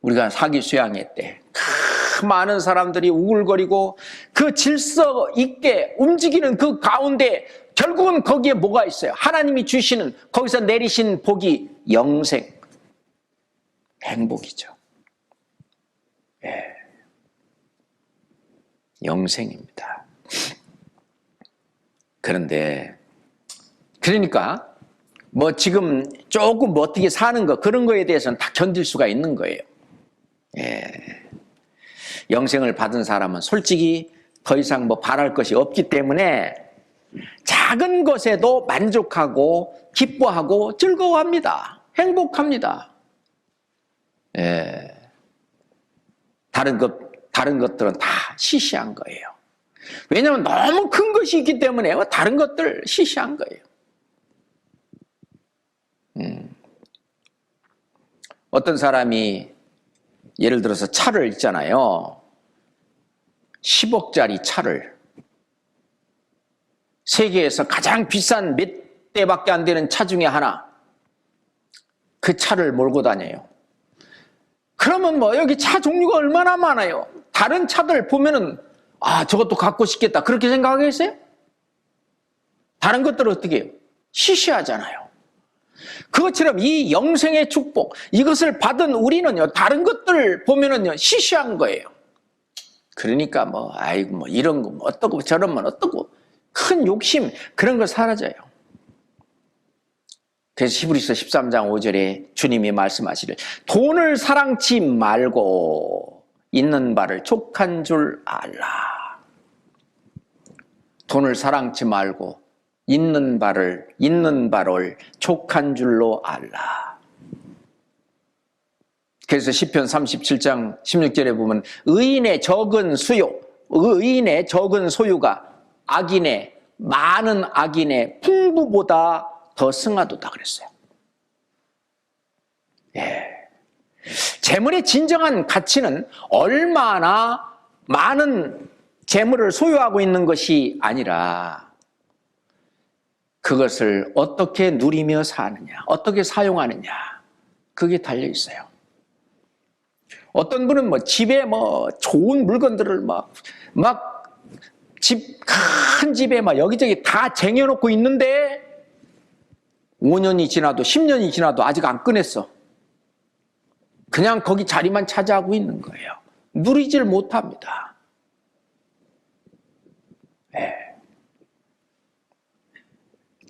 우리가 사기 수양회 때 많은 사람들이 우글거리고 그 질서 있게 움직이는 그 가운데 결국은 거기에 뭐가 있어요? 하나님이 주시는 거기서 내리신 복이 영생, 행복이죠. 영생입니다. 그런데 그러니까 뭐 지금 조금 뭐 어떻게 사는 거 그런 거에 대해서는 다 견딜 수가 있는 거예요. 영생을 받은 사람은 솔직히 더 이상 뭐 바랄 것이 없기 때문에 작은 것에도 만족하고 기뻐하고 즐거워합니다. 행복합니다. 다른 것들은 다 시시한 거예요. 왜냐하면 너무 큰 것이 있기 때문에 다른 것들 시시한 거예요. 어떤 사람이 예를 들어서 차를 있잖아요. 10억짜리 차를 세계에서 가장 비싼 몇 대밖에 안 되는 차 중에 하나, 그 차를 몰고 다녀요. 그러면 뭐 여기 차 종류가 얼마나 많아요. 다른 차들 보면은 저것도 갖고 싶겠다 그렇게 생각하겠어요? 다른 것들은 어떻게 해요? 시시하잖아요. 그것처럼 이 영생의 축복, 이것을 받은 우리는요, 다른 것들 보면은요, 시시한 거예요. 그러니까 뭐 이런 거 뭐 어떻고 저런 어떻고 큰 욕심 그런 거 사라져요. 그래서 히브리서 13장 5절에 주님이 말씀하시길 돈을 사랑치 말고 있는 바를 족한 줄 알라. 돈을 사랑치 말고 있는 바를 족한 줄로 알라. 그래서 시편 37장 16절에 보면 의인의 적은 소유가 많은 악인의 풍부보다 더 승하도다 그랬어요. 예. 재물의 진정한 가치는 얼마나 많은 재물을 소유하고 있는 것이 아니라 그것을 어떻게 누리며 사느냐, 어떻게 사용하느냐, 그게 달려 있어요. 어떤 분은 집에 좋은 물건들을 큰 집에 여기저기 다 쟁여놓고 있는데 5년이 지나도 10년이 지나도 아직 안 꺼냈어. 그냥 거기 자리만 차지하고 있는 거예요. 누리질 못합니다. 네.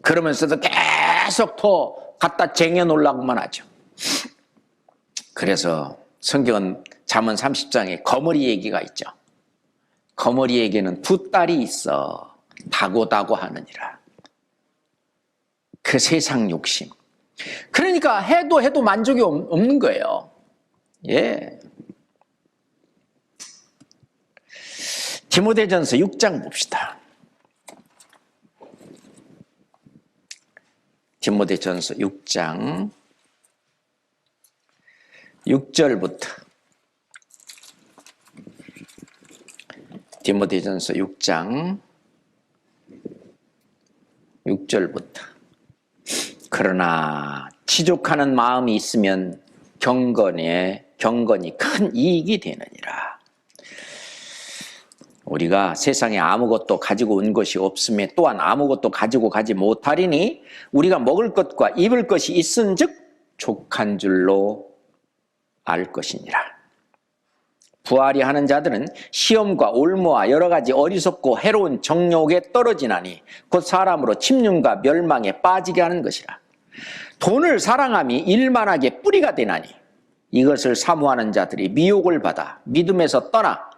그러면서도 계속 더 갖다 쟁여놓으려고만 하죠. 그래서 성경은 잠언 30장에 거머리 얘기가 있죠. 거머리에게는 두 딸이 있어 다고다고 하느니라. 그 세상 욕심. 그러니까 해도 만족이 없는 거예요. 예. 디모데전서 6장 봅시다. 디모데전서 6장 6절부터. 디모데전서 6장 6절부터. 그러나 지족하는 마음이 있으면 경건이 큰 이익이 되느니라. 우리가 세상에 아무것도 가지고 온 것이 없음에 또한 아무것도 가지고 가지 못하리니 우리가 먹을 것과 입을 것이 있은즉 족한 줄로 알 것이니라. 부하리 하는 자들은 시험과 올무와 여러 가지 어리석고 해로운 정욕에 떨어지나니 곧 사람으로 침륜과 멸망에 빠지게 하는 것이라. 돈을 사랑함이 일만하게 뿌리가 되나니 이것을 사모하는 자들이 미혹을 받아 믿음에서 떠나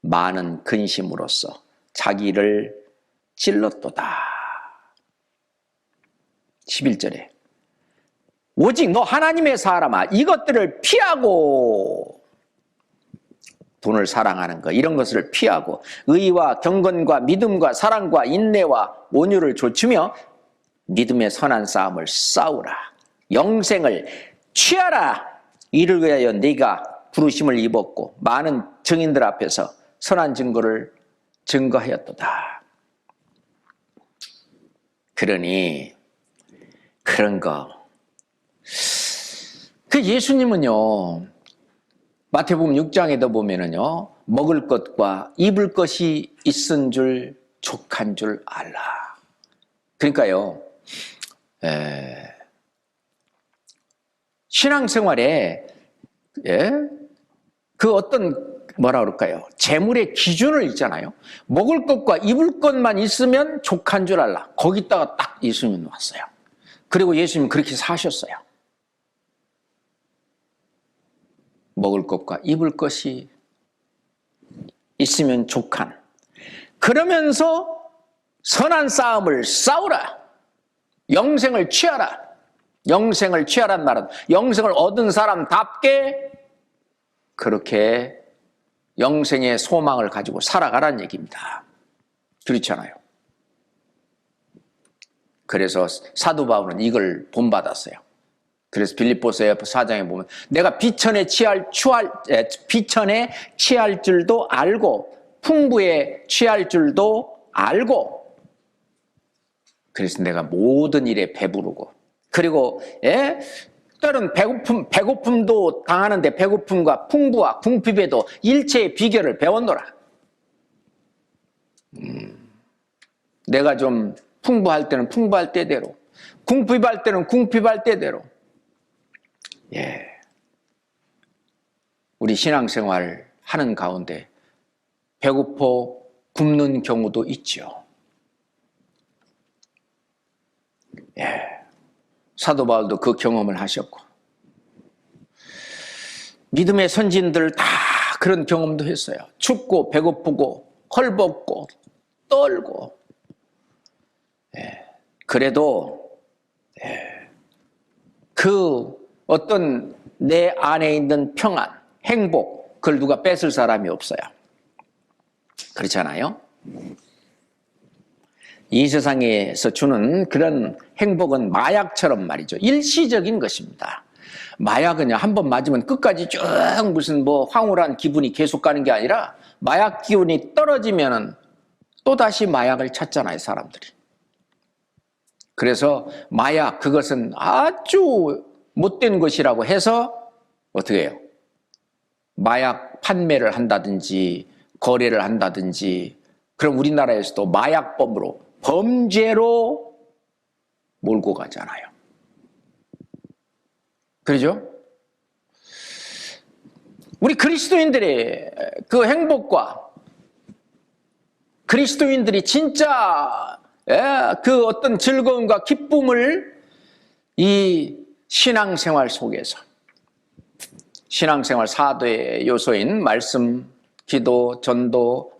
많은 근심으로써 자기를 찔렀도다. 11절에 오직 너 하나님의 사람아 이것들을 피하고, 돈을 사랑하는 것, 이런 것을 피하고 의와 경건과 믿음과 사랑과 인내와 온유를 조추며 믿음의 선한 싸움을 싸우라. 영생을 취하라. 이를 위하여 네가 부르심을 입었고 많은 증인들 앞에서 선한 증거를 증거하였도다. 그러니 그런 거. 그 예수님은요, 마태복음 6장에도 보면은요, 먹을 것과 입을 것이 있은 줄 족한 줄 알라. 그러니까요, 신앙생활에 그 어떤 뭐라 그럴까요? 재물의 기준을 있잖아요. 먹을 것과 입을 것만 있으면 족한 줄 알라. 거기다가 딱 예수님은 왔어요. 그리고 예수님은 그렇게 사셨어요. 먹을 것과 입을 것이 있으면 족한. 그러면서 선한 싸움을 싸우라. 영생을 취하라. 영생을 취하란 말은 영생을 얻은 사람답게 그렇게 영생의 소망을 가지고 살아가라는 얘기입니다. 그렇잖아요. 그래서 사도 바울은 이걸 본받았어요. 그래서 빌립보서 4장에 보면 내가 비천에 취할 줄도 알고 풍부에 취할 줄도 알고 그래서 내가 모든 일에 배부르고 그리고 때론 배고픔도 당하는데 배고픔과 풍부와 궁핍에도 일체의 비결을 배웠노라. 내가 좀 풍부할 때는 풍부할 때대로 궁핍할 때는 궁핍할 때대로 우리 신앙생활 하는 가운데 배고파 굶는 경우도 있죠. 사도 바울도 그 경험을 하셨고 믿음의 선진들 다 그런 경험도 했어요. 춥고 배고프고 헐벗고 떨고 그래도 그 어떤 내 안에 있는 평안, 행복, 그걸 누가 뺏을 사람이 없어요. 그렇잖아요? 이 세상에서 주는 그런 행복은 마약처럼 말이죠. 일시적인 것입니다. 마약은 한번 맞으면 끝까지 쭉 무슨 뭐 황홀한 기분이 계속 가는 게 아니라 마약 기운이 떨어지면은 또다시 마약을 찾잖아요, 사람들이. 그래서 마약, 그것은 아주 못된 것이라고 해서 어떻게 해요? 마약 판매를 한다든지 거래를 한다든지, 그럼 우리나라에서도 마약범으로 범죄로 몰고 가잖아요. 그러죠? 우리 그리스도인들의 그 행복과 그리스도인들이 진짜 그 어떤 즐거움과 기쁨을 이 신앙생활 속에서, 신앙생활 4대 요소인 말씀, 기도, 전도,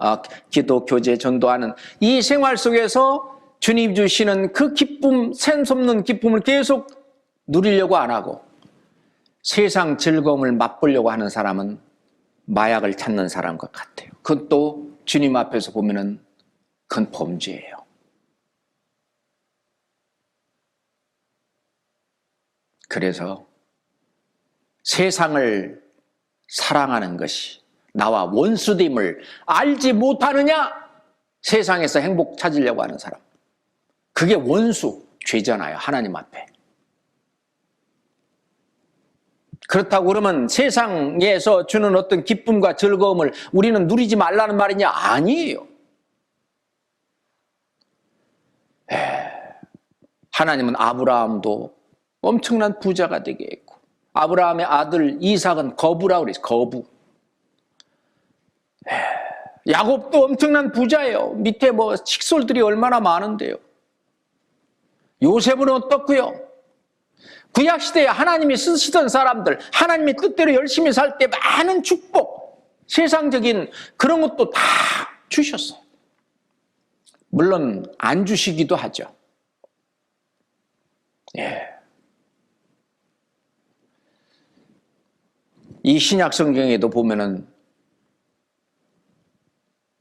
기도, 교제, 전도하는 이 생활 속에서 주님 주시는 그 기쁨, 샘솟는 기쁨을 계속 누리려고 안 하고 세상 즐거움을 맛보려고 하는 사람은 마약을 찾는 사람과 같아요. 그건 또 주님 앞에서 보면은 그건 범죄예요. 그래서 세상을 사랑하는 것이 나와 원수됨을 알지 못하느냐? 세상에서 행복 찾으려고 하는 사람. 그게 원수, 죄잖아요, 하나님 앞에. 그렇다고 그러면 세상에서 주는 어떤 기쁨과 즐거움을 우리는 누리지 말라는 말이냐? 아니에요. 하나님은 아브라함도 엄청난 부자가 되게 했고, 아브라함의 아들 이삭은 거부라고 그랬어요. 거부. 야곱도 엄청난 부자예요. 밑에 뭐 식솔들이 얼마나 많은데요. 요셉은 어떻고요? 구약시대에 하나님이 쓰시던 사람들, 하나님의 뜻대로 열심히 살 때 많은 축복, 세상적인 그런 것도 다 주셨어요. 물론 안 주시기도 하죠. 이 신약 성경에도 보면은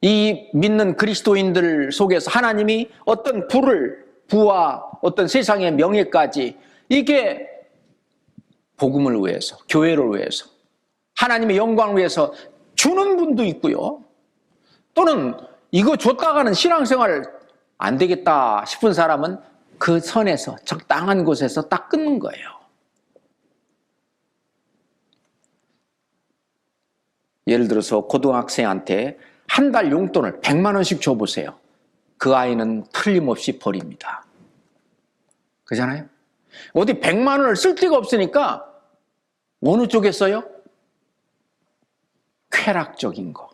이 믿는 그리스도인들 속에서 하나님이 어떤 부와 어떤 세상의 명예까지, 이게 복음을 위해서, 교회를 위해서, 하나님의 영광을 위해서 주는 분도 있고요. 또는 이거 줬다가는 신앙생활 안 되겠다 싶은 사람은 그 선에서, 적당한 곳에서 딱 끊는 거예요. 예를 들어서 고등학생한테 한 달 용돈을 100만 원씩 줘보세요. 그 아이는 틀림없이 버립니다. 그렇잖아요? 어디 100만 원을 쓸 데가 없으니까 어느 쪽에 써요? 쾌락적인 것,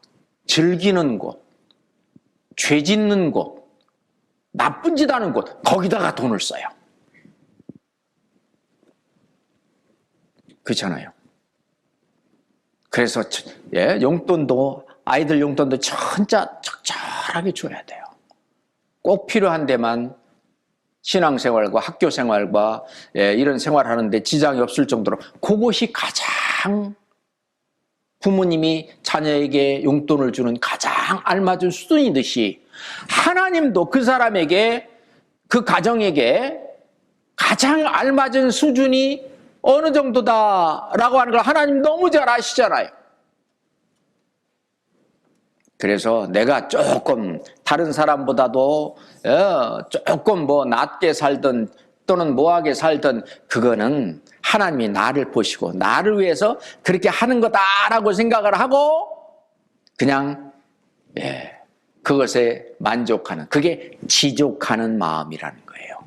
즐기는 곳, 죄 짓는 곳, 나쁜 짓 하는 곳, 거기다가 돈을 써요. 그렇잖아요? 그래서 용돈도, 아이들 용돈도 진짜 적절하게 줘야 돼요. 꼭 필요한 데만, 신앙생활과 학교생활과 이런 생활하는데 지장이 없을 정도로 그것이 가장 부모님이 자녀에게 용돈을 주는 가장 알맞은 수준이듯이, 하나님도 그 사람에게, 그 가정에게 가장 알맞은 수준이 어느 정도다라고 하는 걸 하나님 너무 잘 아시잖아요. 그래서 내가 조금 다른 사람보다도 조금 뭐 낮게 살든 또는 뭐하게 살든, 그거는 하나님이 나를 보시고 나를 위해서 그렇게 하는 거다라고 생각을 하고 그냥 그것에 만족하는, 그게 지족하는 마음이라는 거예요.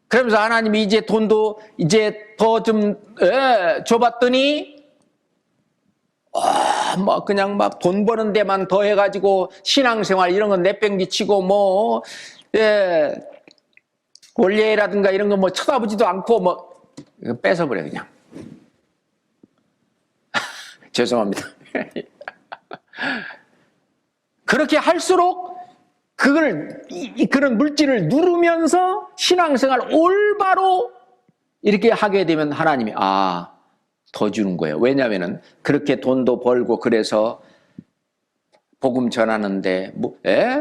그러면서 하나님이 이제 돈도 이제 더 좀 줘봤더니 뭐 그냥 막 돈 버는 데만 더 해가지고 신앙생활 이런 건 내팽개치고 뭐 원례라든가 이런 거 뭐 쳐다보지도 않고 뭐 뺏어버려 그냥. 죄송합니다. 그렇게 할수록 그런 물질을 누르면서 신앙생활 올바로 이렇게 하게 되면 하나님이 더 주는 거예요. 왜냐하면은 그렇게 돈도 벌고 그래서 복음 전하는데,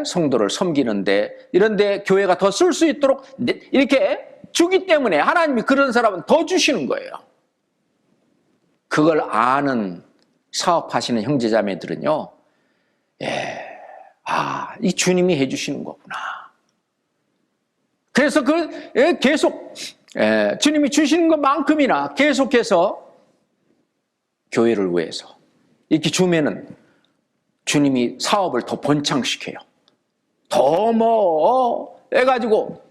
성도를 섬기는데, 이런데 교회가 더 쓸 수 있도록 이렇게 주기 때문에 하나님이 그런 사람은 더 주시는 거예요. 그걸 아는 사업하시는 형제자매들은요, 이 주님이 해주시는 거구나. 그래서 계속 주님이 주시는 것만큼이나 계속해서 교회를 위해서 이렇게 주면은 주님이 사업을 더 번창시켜요. 더 해가지고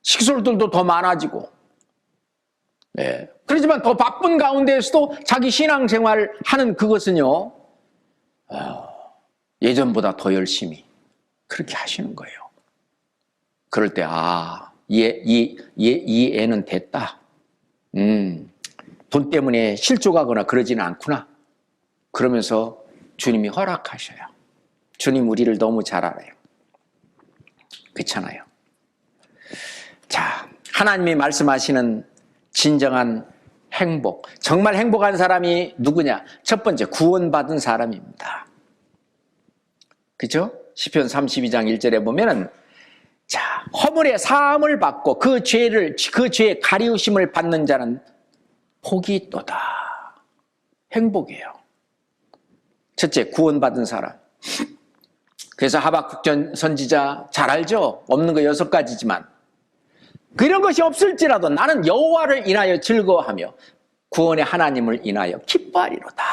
식솔들도 더 많아지고. 그렇지만 더 바쁜 가운데에서도 자기 신앙생활 하는 그것은요, 예전보다 더 열심히 그렇게 하시는 거예요. 그럴 때 이 애는 됐다. 돈 때문에 실족하거나 그러지는 않구나. 그러면서 주님이 허락하셔요. 주님 우리를 너무 잘 알아요. 그렇잖아요. 자, 하나님이 말씀하시는 진정한 행복, 정말 행복한 사람이 누구냐? 첫 번째, 구원받은 사람입니다. 그죠? 시편 32장 1절에 보면은, 자, 허물의 사함을 받고 그 죄의 가리우심을 받는 자는 복이 있도다. 행복이에요. 첫째, 구원받은 사람. 그래서 하박국 선지자 잘 알죠? 없는 거 6가지지만 그런 것이 없을지라도 나는 여호와를 인하여 즐거워하며 구원의 하나님을 인하여 기뻐하리로다.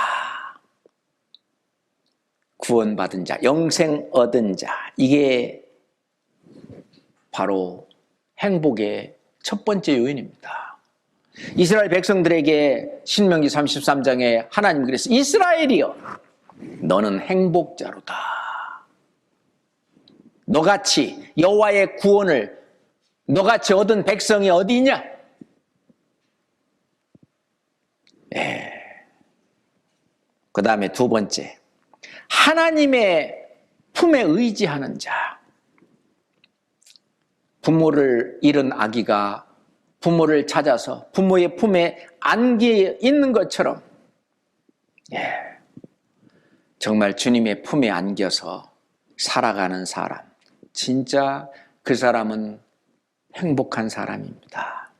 구원받은 자, 영생 얻은 자, 이게 바로 행복의 첫 번째 요인입니다. 이스라엘 백성들에게 신명기 33장에 하나님 그랬어요. 이스라엘이여, 너는 행복자로다. 너같이 여호와의 구원을 너같이 얻은 백성이 어디 있냐? 그 다음에 두 번째, 하나님의 품에 의지하는 자. 부모를 잃은 아기가 부모를 찾아서 부모의 품에 안겨 있는 것처럼, 정말 주님의 품에 안겨서 살아가는 사람, 진짜 그 사람은 행복한 사람입니다.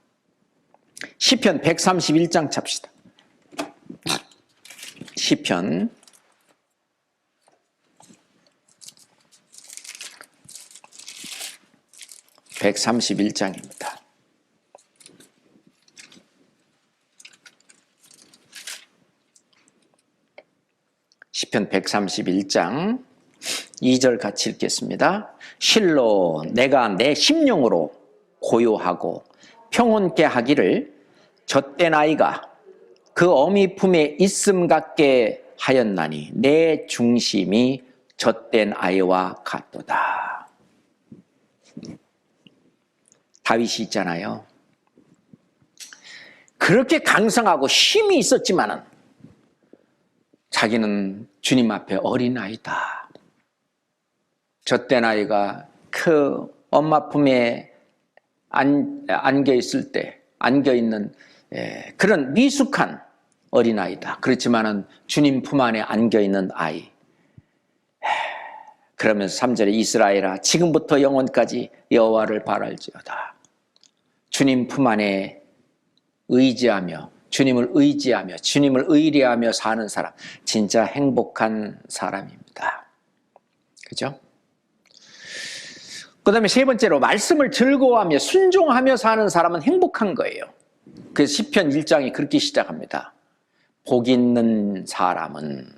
시편 131장 찹시다. 시편 131장입니다. 시편 131장 2절 같이 읽겠습니다. 실로 내가 내 심령으로 고요하고 평온케 하기를 젖된 아이가 그 어미 품에 있음 같게 하였나니 내 중심이 젖된 아이와 같도다. 다윗이 있잖아요. 그렇게 강성하고 힘이 있었지만은 자기는 주님 앞에 어린아이다. 젖된 아이가 그 엄마 품에 안겨있을 때, 안겨있는 그런 미숙한 어린아이다. 그렇지만은 주님 품 안에 안겨있는 아이. 그러면서 3절에 이스라엘아, 지금부터 영원까지 여호와를 바랄지어다. 주님 품 안에 의지하며, 주님을 의지하며, 주님을 의뢰하며 사는 사람, 진짜 행복한 사람입니다. 그죠? 그 다음에 세 번째로, 말씀을 즐거워하며 순종하며 사는 사람은 행복한 거예요. 그래서 시편 1장이 그렇게 시작합니다. 복 있는 사람은,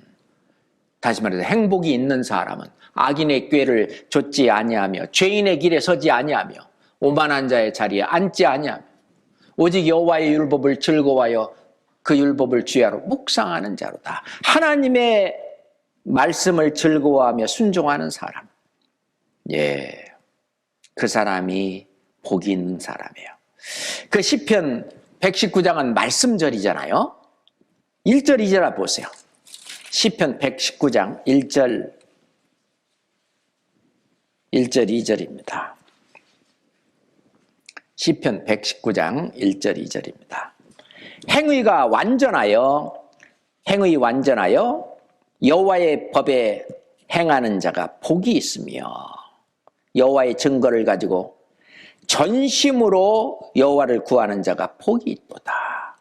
다시 말해서 행복이 있는 사람은 악인의 꾀를 좇지 아니하며 죄인의 길에 서지 아니하며 오만한 자의 자리에 앉지 아니하며 오직 여호와의 율법을 즐거워하여 그 율법을 주야로 묵상하는 자로다. 하나님의 말씀을 즐거워하며 순종하는 사람, 그 사람이 복이 있는 사람이에요. 그 시편 119장은 말씀절이잖아요. 1절 2절 보세요. 시편 119장 1절 1절 2절입니다. 시편 119장 1절 2절입니다. 행의 완전하여 여호와의 법에 행하는 자가 복이 있으며 여호와의 증거를 가지고 전심으로 여호와를 구하는 자가 복이 있도다.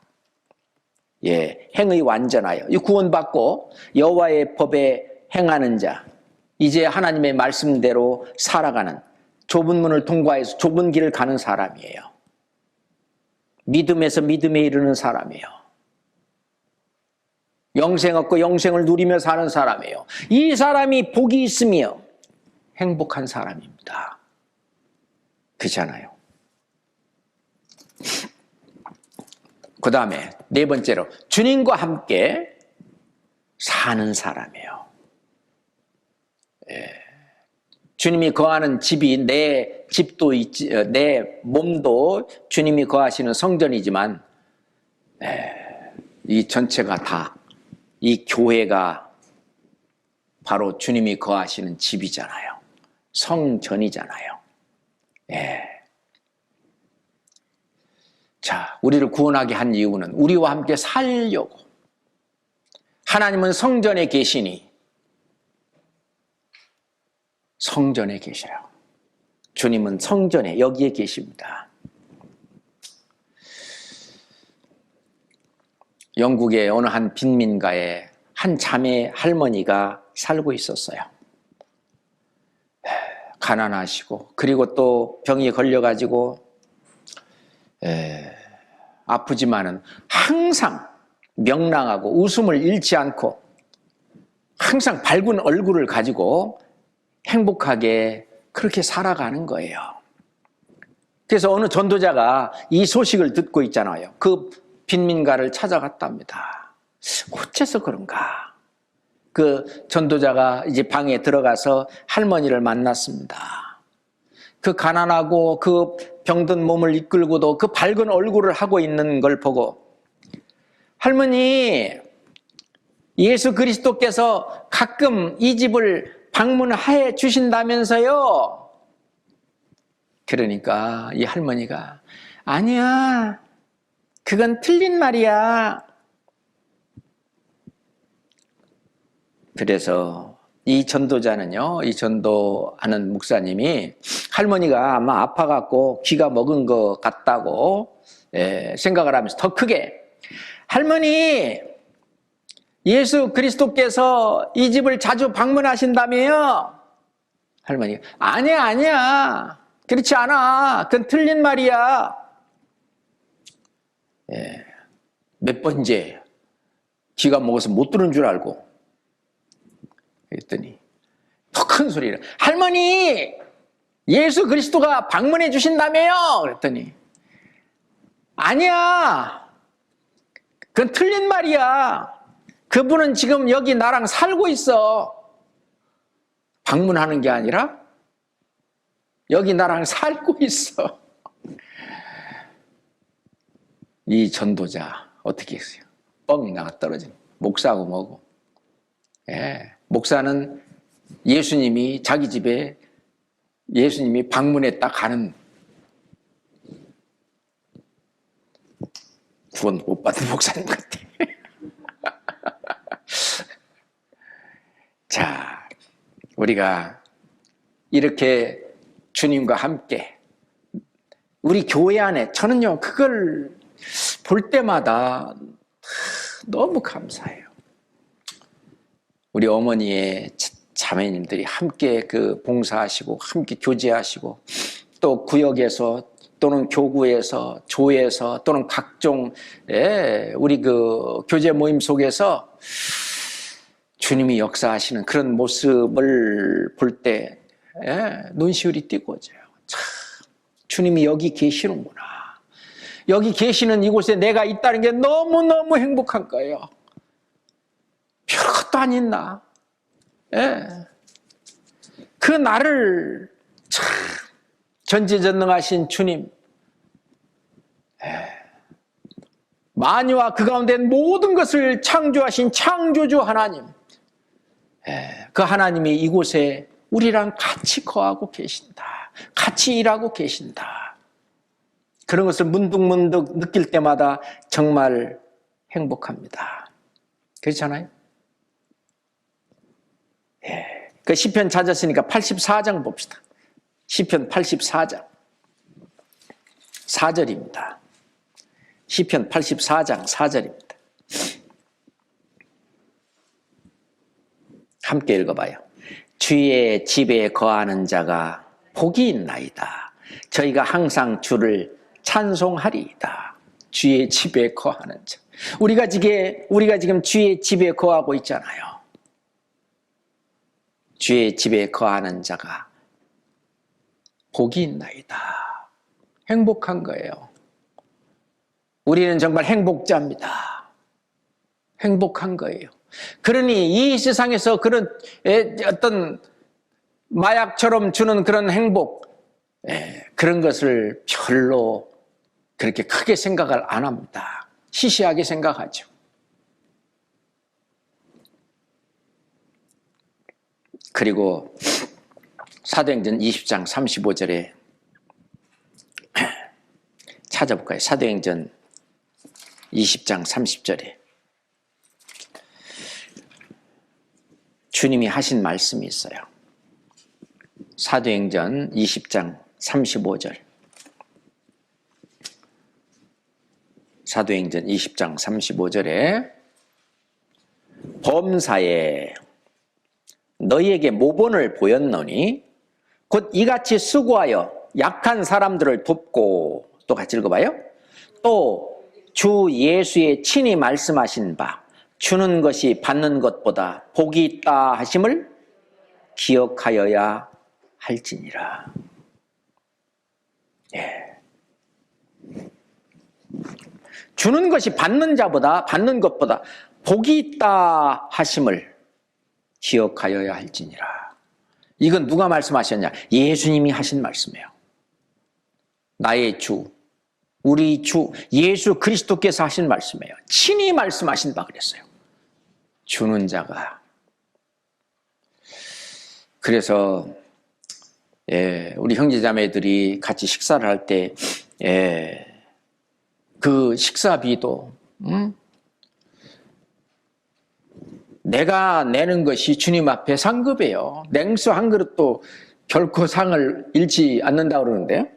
예, 행의 완전하여 이 구원받고 여호와의 법에 행하는 자, 이제 하나님의 말씀대로 살아가는, 좁은 문을 통과해서 좁은 길을 가는 사람이에요. 믿음에서 믿음에 이르는 사람이에요. 영생 얻고 영생을 누리며 사는 사람이에요. 이 사람이 복이 있으며 행복한 사람입니다. 그렇잖아요. 그 다음에 네 번째로 주님과 함께 사는 사람이에요. 예. 주님이 거하는 집이 내 집도 있지, 내 몸도 주님이 거하시는 성전이지만 이 전체가 다 이 교회가 바로 주님이 거하시는 집이잖아요. 성전이잖아요. 예. 자, 우리를 구원하게 한 이유는 우리와 함께 살려고. 하나님은 성전에 계시니 성전에 계셔요. 주님은 성전에 여기에 계십니다. 영국의 어느 한 빈민가에 한 자매 할머니가 살고 있었어요. 가난하시고 그리고 또 병이 걸려가지고 아프지만은 항상 명랑하고 웃음을 잃지 않고 항상 밝은 얼굴을 가지고 행복하게 그렇게 살아가는 거예요. 그래서 어느 전도자가 이 소식을 듣고 있잖아요. 그 빈민가를 찾아갔답니다. 어째서 그런가? 그 전도자가 이제 방에 들어가서 할머니를 만났습니다. 그 가난하고 그 병든 몸을 이끌고도 그 밝은 얼굴을 하고 있는 걸 보고, 할머니, 예수 그리스도께서 가끔 이 집을 방문해 주신다면서요? 그러니까 이 할머니가, 아니야, 그건 틀린 말이야. 그래서 이 전도자는요, 이 전도하는 목사님이 할머니가 아마 아파갖고 귀가 먹은 것 같다고 생각을 하면서 더 크게, 할머니, 예수 그리스도께서 이 집을 자주 방문하신다며요? 할머니가, 아니야. 그렇지 않아. 그건 틀린 말이야. 몇 번째 귀가 먹어서 못 들은 줄 알고 그랬더니 더 큰 소리를, 할머니, 예수 그리스도가 방문해 주신다며요? 그랬더니, 아니야, 그건 틀린 말이야. 그분은 지금 여기 나랑 살고 있어. 방문하는 게 아니라 여기 나랑 살고 있어. 이 전도자 어떻게 했어요? 뻥 나가 떨어진, 목사하고 뭐고. 목사는 예수님이 자기 집에 예수님이 방문했다 가는, 구원 못 받은 목사님 같아. 자, 우리가 이렇게 주님과 함께 우리 교회 안에, 저는요 그걸 볼 때마다 너무 감사해요. 우리 어머니의 자매님들이 함께 그 봉사하시고 함께 교제하시고, 또 구역에서 또는 교구에서 조에서 또는 각종 우리 그 교제 모임 속에서 주님이 역사하시는 그런 모습을 볼 때 눈시울이 띄고져요. 참, 주님이 여기 계시는구나. 여기 계시는 이곳에 내가 있다는 게 너무너무 행복한 거예요. 별것도 아닌 나. 그 나를 참 전지전능하신 주님, 만유와 그 가운데 모든 것을 창조하신 창조주 하나님, 그 하나님이 이곳에 우리랑 같이 거하고 계신다. 같이 일하고 계신다. 그런 것을 문득문득 느낄 때마다 정말 행복합니다. 그렇잖아요? 예. 그 시편 찾았으니까 84장 봅시다. 시편 84장 4절입니다. 시편 84장 4절입니다. 함께 읽어봐요. 주의 집에 거하는 자가 복이 있나이다. 저희가 항상 주를 찬송하리이다. 주의 집에 거하는 자. 우리가 지금 주의 집에 거하고 있잖아요. 주의 집에 거하는 자가 복이 있나이다. 행복한 거예요. 우리는 정말 행복자입니다. 행복한 거예요. 그러니 이 세상에서 그런 어떤 마약처럼 주는 그런 행복, 그런 것을 별로 그렇게 크게 생각을 안 합니다. 시시하게 생각하죠. 그리고 사도행전 20장 35절에 찾아볼까요? 사도행전 20장 30절에 주님이 하신 말씀이 있어요. 사도행전 20장 35절. 사도행전 20장 35절에 범사에 너희에게 모본을 보였노니 곧 이같이 수고하여 약한 사람들을 돕고, 또 같이 읽어봐요. 또 주 예수의 친히 말씀하신 바 주는 것이 받는 것보다 복이 있다 하심을 기억하여야 할지니라. 예. 주는 것이 받는 것보다 복이 있다 하심을 기억하여야 할지니라. 이건 누가 말씀하셨냐? 예수님이 하신 말씀이에요. 나의 주, 우리 주 예수 그리스도께서 하신 말씀이에요. 친히 말씀하신 바 그랬어요. 주는 자가. 그래서 우리 형제자매들이 같이 식사를 할 때 그 식사비도 내가 내는 것이 주님 앞에 상급이에요. 냉수 한 그릇도 결코 상을 잃지 않는다고 그러는데요.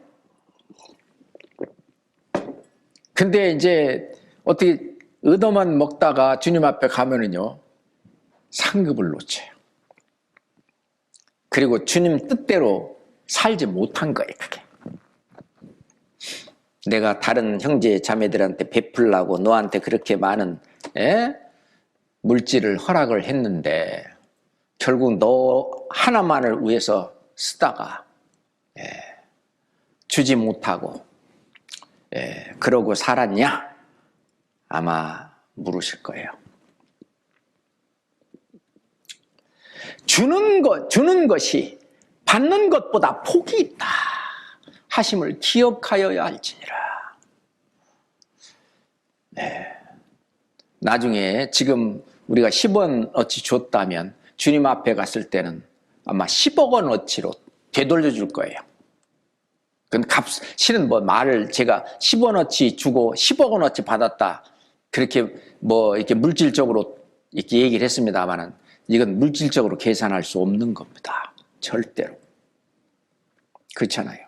근데 이제 어떻게 얻어만 먹다가 주님 앞에 가면은요, 상급을 놓쳐요. 그리고 주님 뜻대로 살지 못한 거예요, 그게. 내가 다른 형제 자매들한테 베풀라고 너한테 그렇게 많은 물질을 허락을 했는데 결국 너 하나만을 위해서 쓰다가 주지 못하고 그러고 살았냐? 아마 물으실 거예요. 주는 것이 받는 것보다 복이 있다 하심을 기억하여야 할지니라. 나중에 지금 우리가 10원어치 줬다면 주님 앞에 갔을 때는 아마 10억 원어치로 되돌려 줄 거예요. 그건 실은 말을 제가 10원어치 주고 10억 원어치 받았다, 그렇게 이렇게 물질적으로 이렇게 얘기를 했습니다만은 이건 물질적으로 계산할 수 없는 겁니다. 절대로. 그렇잖아요.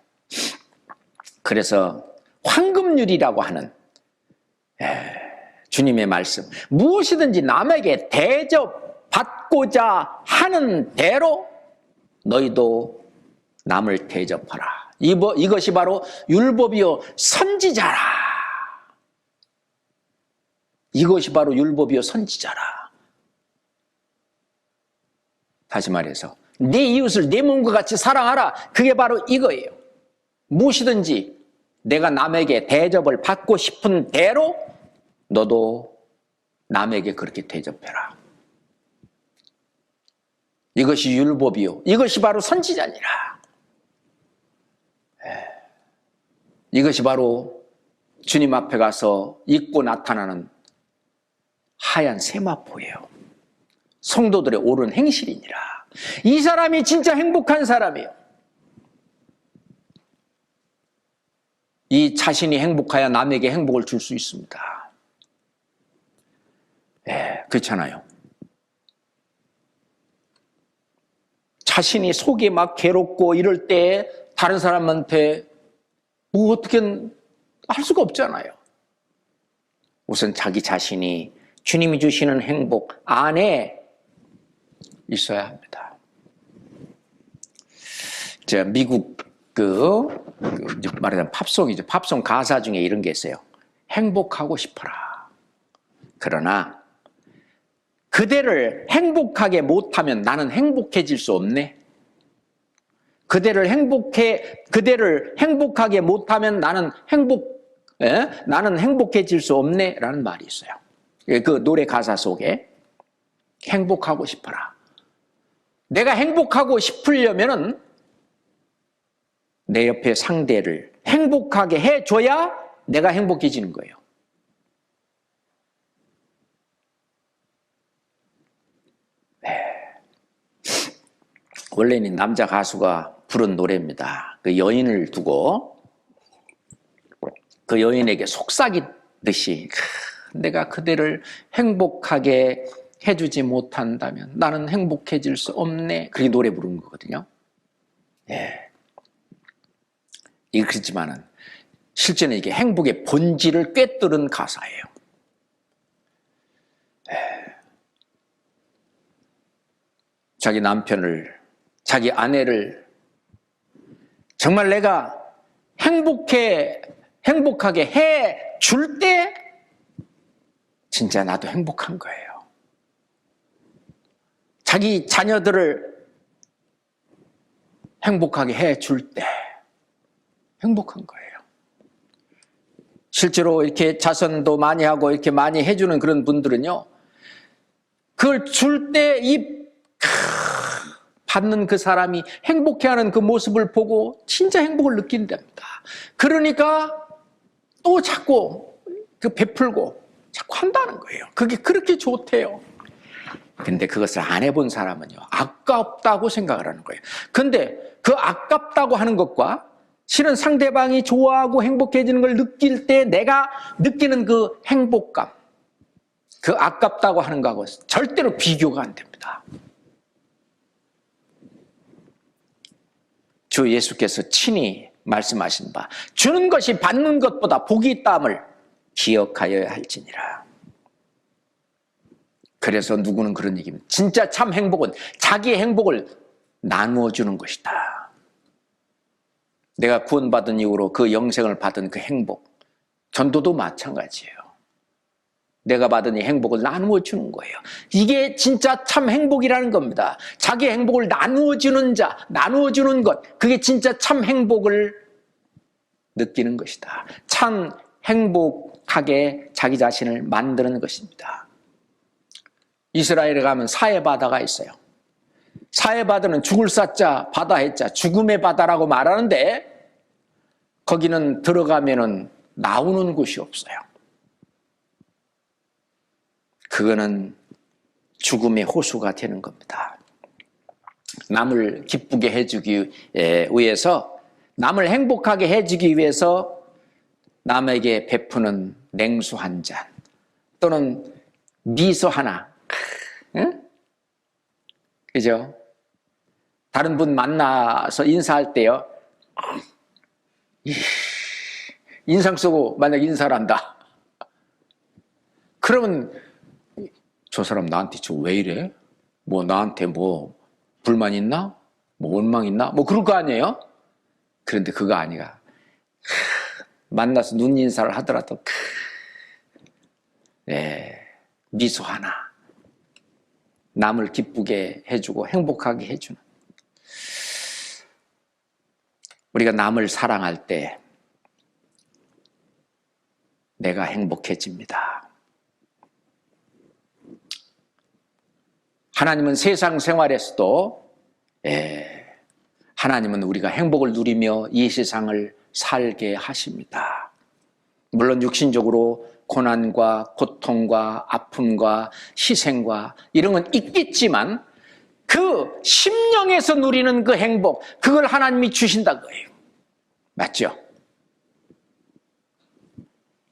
그래서 황금률이라고 하는 주님의 말씀, 무엇이든지 남에게 대접받고자 하는 대로 너희도 남을 대접하라. 이것이 바로 율법이요 선지자라. 이것이 바로 율법이요 선지자라. 다시 말해서 네 이웃을 내 몸과 같이 사랑하라. 그게 바로 이거예요. 무엇이든지 내가 남에게 대접을 받고 싶은 대로 너도 남에게 그렇게 대접해라. 이것이 율법이요 이것이 바로 선지자니라. 이것이 바로 주님 앞에 가서 입고 나타나는 하얀 세마포예요. 성도들의 옳은 행실이니라. 이 사람이 진짜 행복한 사람이에요. 이 자신이 행복해야 남에게 행복을 줄 수 있습니다. 예, 그렇잖아요. 자신이 속이 막 괴롭고 이럴 때 다른 사람한테 뭐 어떻게 할 수가 없잖아요. 우선 자기 자신이 주님이 주시는 행복 안에 있어야 합니다. 제가 미국 말하자면 팝송이죠. 팝송 가사 중에 이런 게 있어요. 행복하고 싶어라. 그러나 그대를 행복하게 못하면 나는 행복해질 수 없네. 그대를 행복하게 못하면 나는 행복해질 수 없네. 라는 말이 있어요. 그 노래 가사 속에 행복하고 싶어라. 내가 행복하고 싶으려면은 내 옆에 상대를 행복하게 해줘야 내가 행복해지는 거예요. 네. 원래는 남자 가수가 부른 노래입니다. 그 여인을 두고 그 여인에게 속삭이듯이 내가 그대를 행복하게 해주지 못한다면 나는 행복해질 수 없네. 그렇게 노래 부르는 거거든요. 예. 그렇지만은 실제는 이게 행복의 본질을 꿰뚫은 가사예요. 자기 남편을, 자기 아내를 정말 내가 행복하게 해 줄 때 진짜 나도 행복한 거예요. 자기 자녀들을 행복하게 해 줄 때 행복한 거예요. 실제로 이렇게 자선도 많이 하고 이렇게 많이 해주는 그런 분들은요, 그걸 줄 때 받는 그 사람이 행복해하는 그 모습을 보고 진짜 행복을 느낀답니다. 그러니까 또 자꾸 베풀고 자꾸 한다는 거예요. 그게 그렇게 좋대요. 근데 그것을 안 해본 사람은요, 아깝다고 생각을 하는 거예요. 근데 그 아깝다고 하는 것과 실은 상대방이 좋아하고 행복해지는 걸 느낄 때 내가 느끼는 그 행복감, 그 아깝다고 하는 거하고 절대로 비교가 안 됩니다. 주 예수께서 친히 말씀하신 바 주는 것이 받는 것보다 복이 있다함을 기억하여야 할지니라. 그래서 누구는 그런 얘기입니다. 진짜 참 행복은 자기의 행복을 나누어 주는 것이다. 내가 구원받은 이후로 그 영생을 받은 그 행복, 전도도 마찬가지예요. 내가 받은 이 행복을 나누어 주는 거예요. 이게 진짜 참 행복이라는 겁니다. 자기 행복을 나누어 주는 자, 나누어 주는 것, 그게 진짜 참 행복을 느끼는 것이다. 참 행복하게 자기 자신을 만드는 것입니다. 이스라엘에 가면 사해 바다가 있어요. 사해 바다는 죽을 사자 바다 해자 죽음의 바다라고 말하는데 거기는 들어가면은 나오는 곳이 없어요. 그거는 죽음의 호수가 되는 겁니다. 남을 기쁘게 해주기 위해서, 남을 행복하게 해주기 위해서 남에게 베푸는 냉수 한 잔 또는 미소 하나, 응? 그죠? 다른 분 만나서 인사할 때요, 인상 쓰고 만약 인사를 한다. 그러면 저 사람 나한테 왜 이래? 뭐 나한테 뭐 불만 있나? 뭐 원망 있나? 뭐 그럴 거 아니에요? 그런데 그거 아니야. 만나서 눈 인사를 하더라도 미소 하나, 남을 기쁘게 해주고 행복하게 해주는, 우리가 남을 사랑할 때 내가 행복해집니다. 하나님은 세상 생활에서도 하나님은 우리가 행복을 누리며 이 세상을 살게 하십니다. 물론 육신적으로 고난과 고통과 아픔과 희생과 이런 건 있겠지만 그 심령에서 누리는 그 행복, 그걸 하나님이 주신다는 거예요. 맞죠?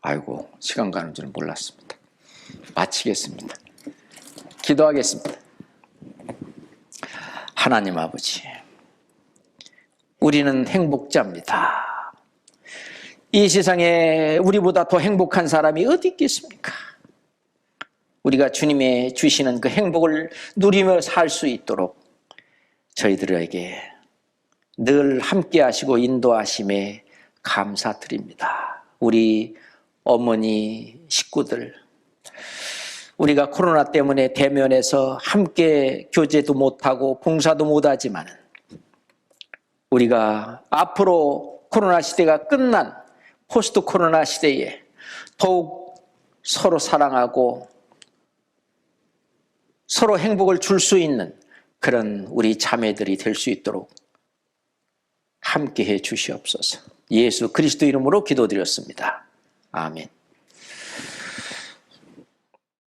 아이고, 시간 가는 줄은 몰랐습니다. 마치겠습니다. 기도하겠습니다. 하나님 아버지, 우리는 행복자입니다. 이 세상에 우리보다 더 행복한 사람이 어디 있겠습니까? 우리가 주님의 주시는 그 행복을 누리며 살 수 있도록 저희들에게 늘 함께 하시고 인도하심에 감사드립니다. 우리 어머니, 식구들, 우리가 코로나 때문에 대면해서 함께 교제도 못하고 봉사도 못하지만 우리가 앞으로 코로나 시대가 끝난 포스트 코로나 시대에 더욱 서로 사랑하고 서로 행복을 줄 수 있는 그런 우리 자매들이 될 수 있도록 함께해 주시옵소서. 예수 그리스도 이름으로 기도드렸습니다. 아멘.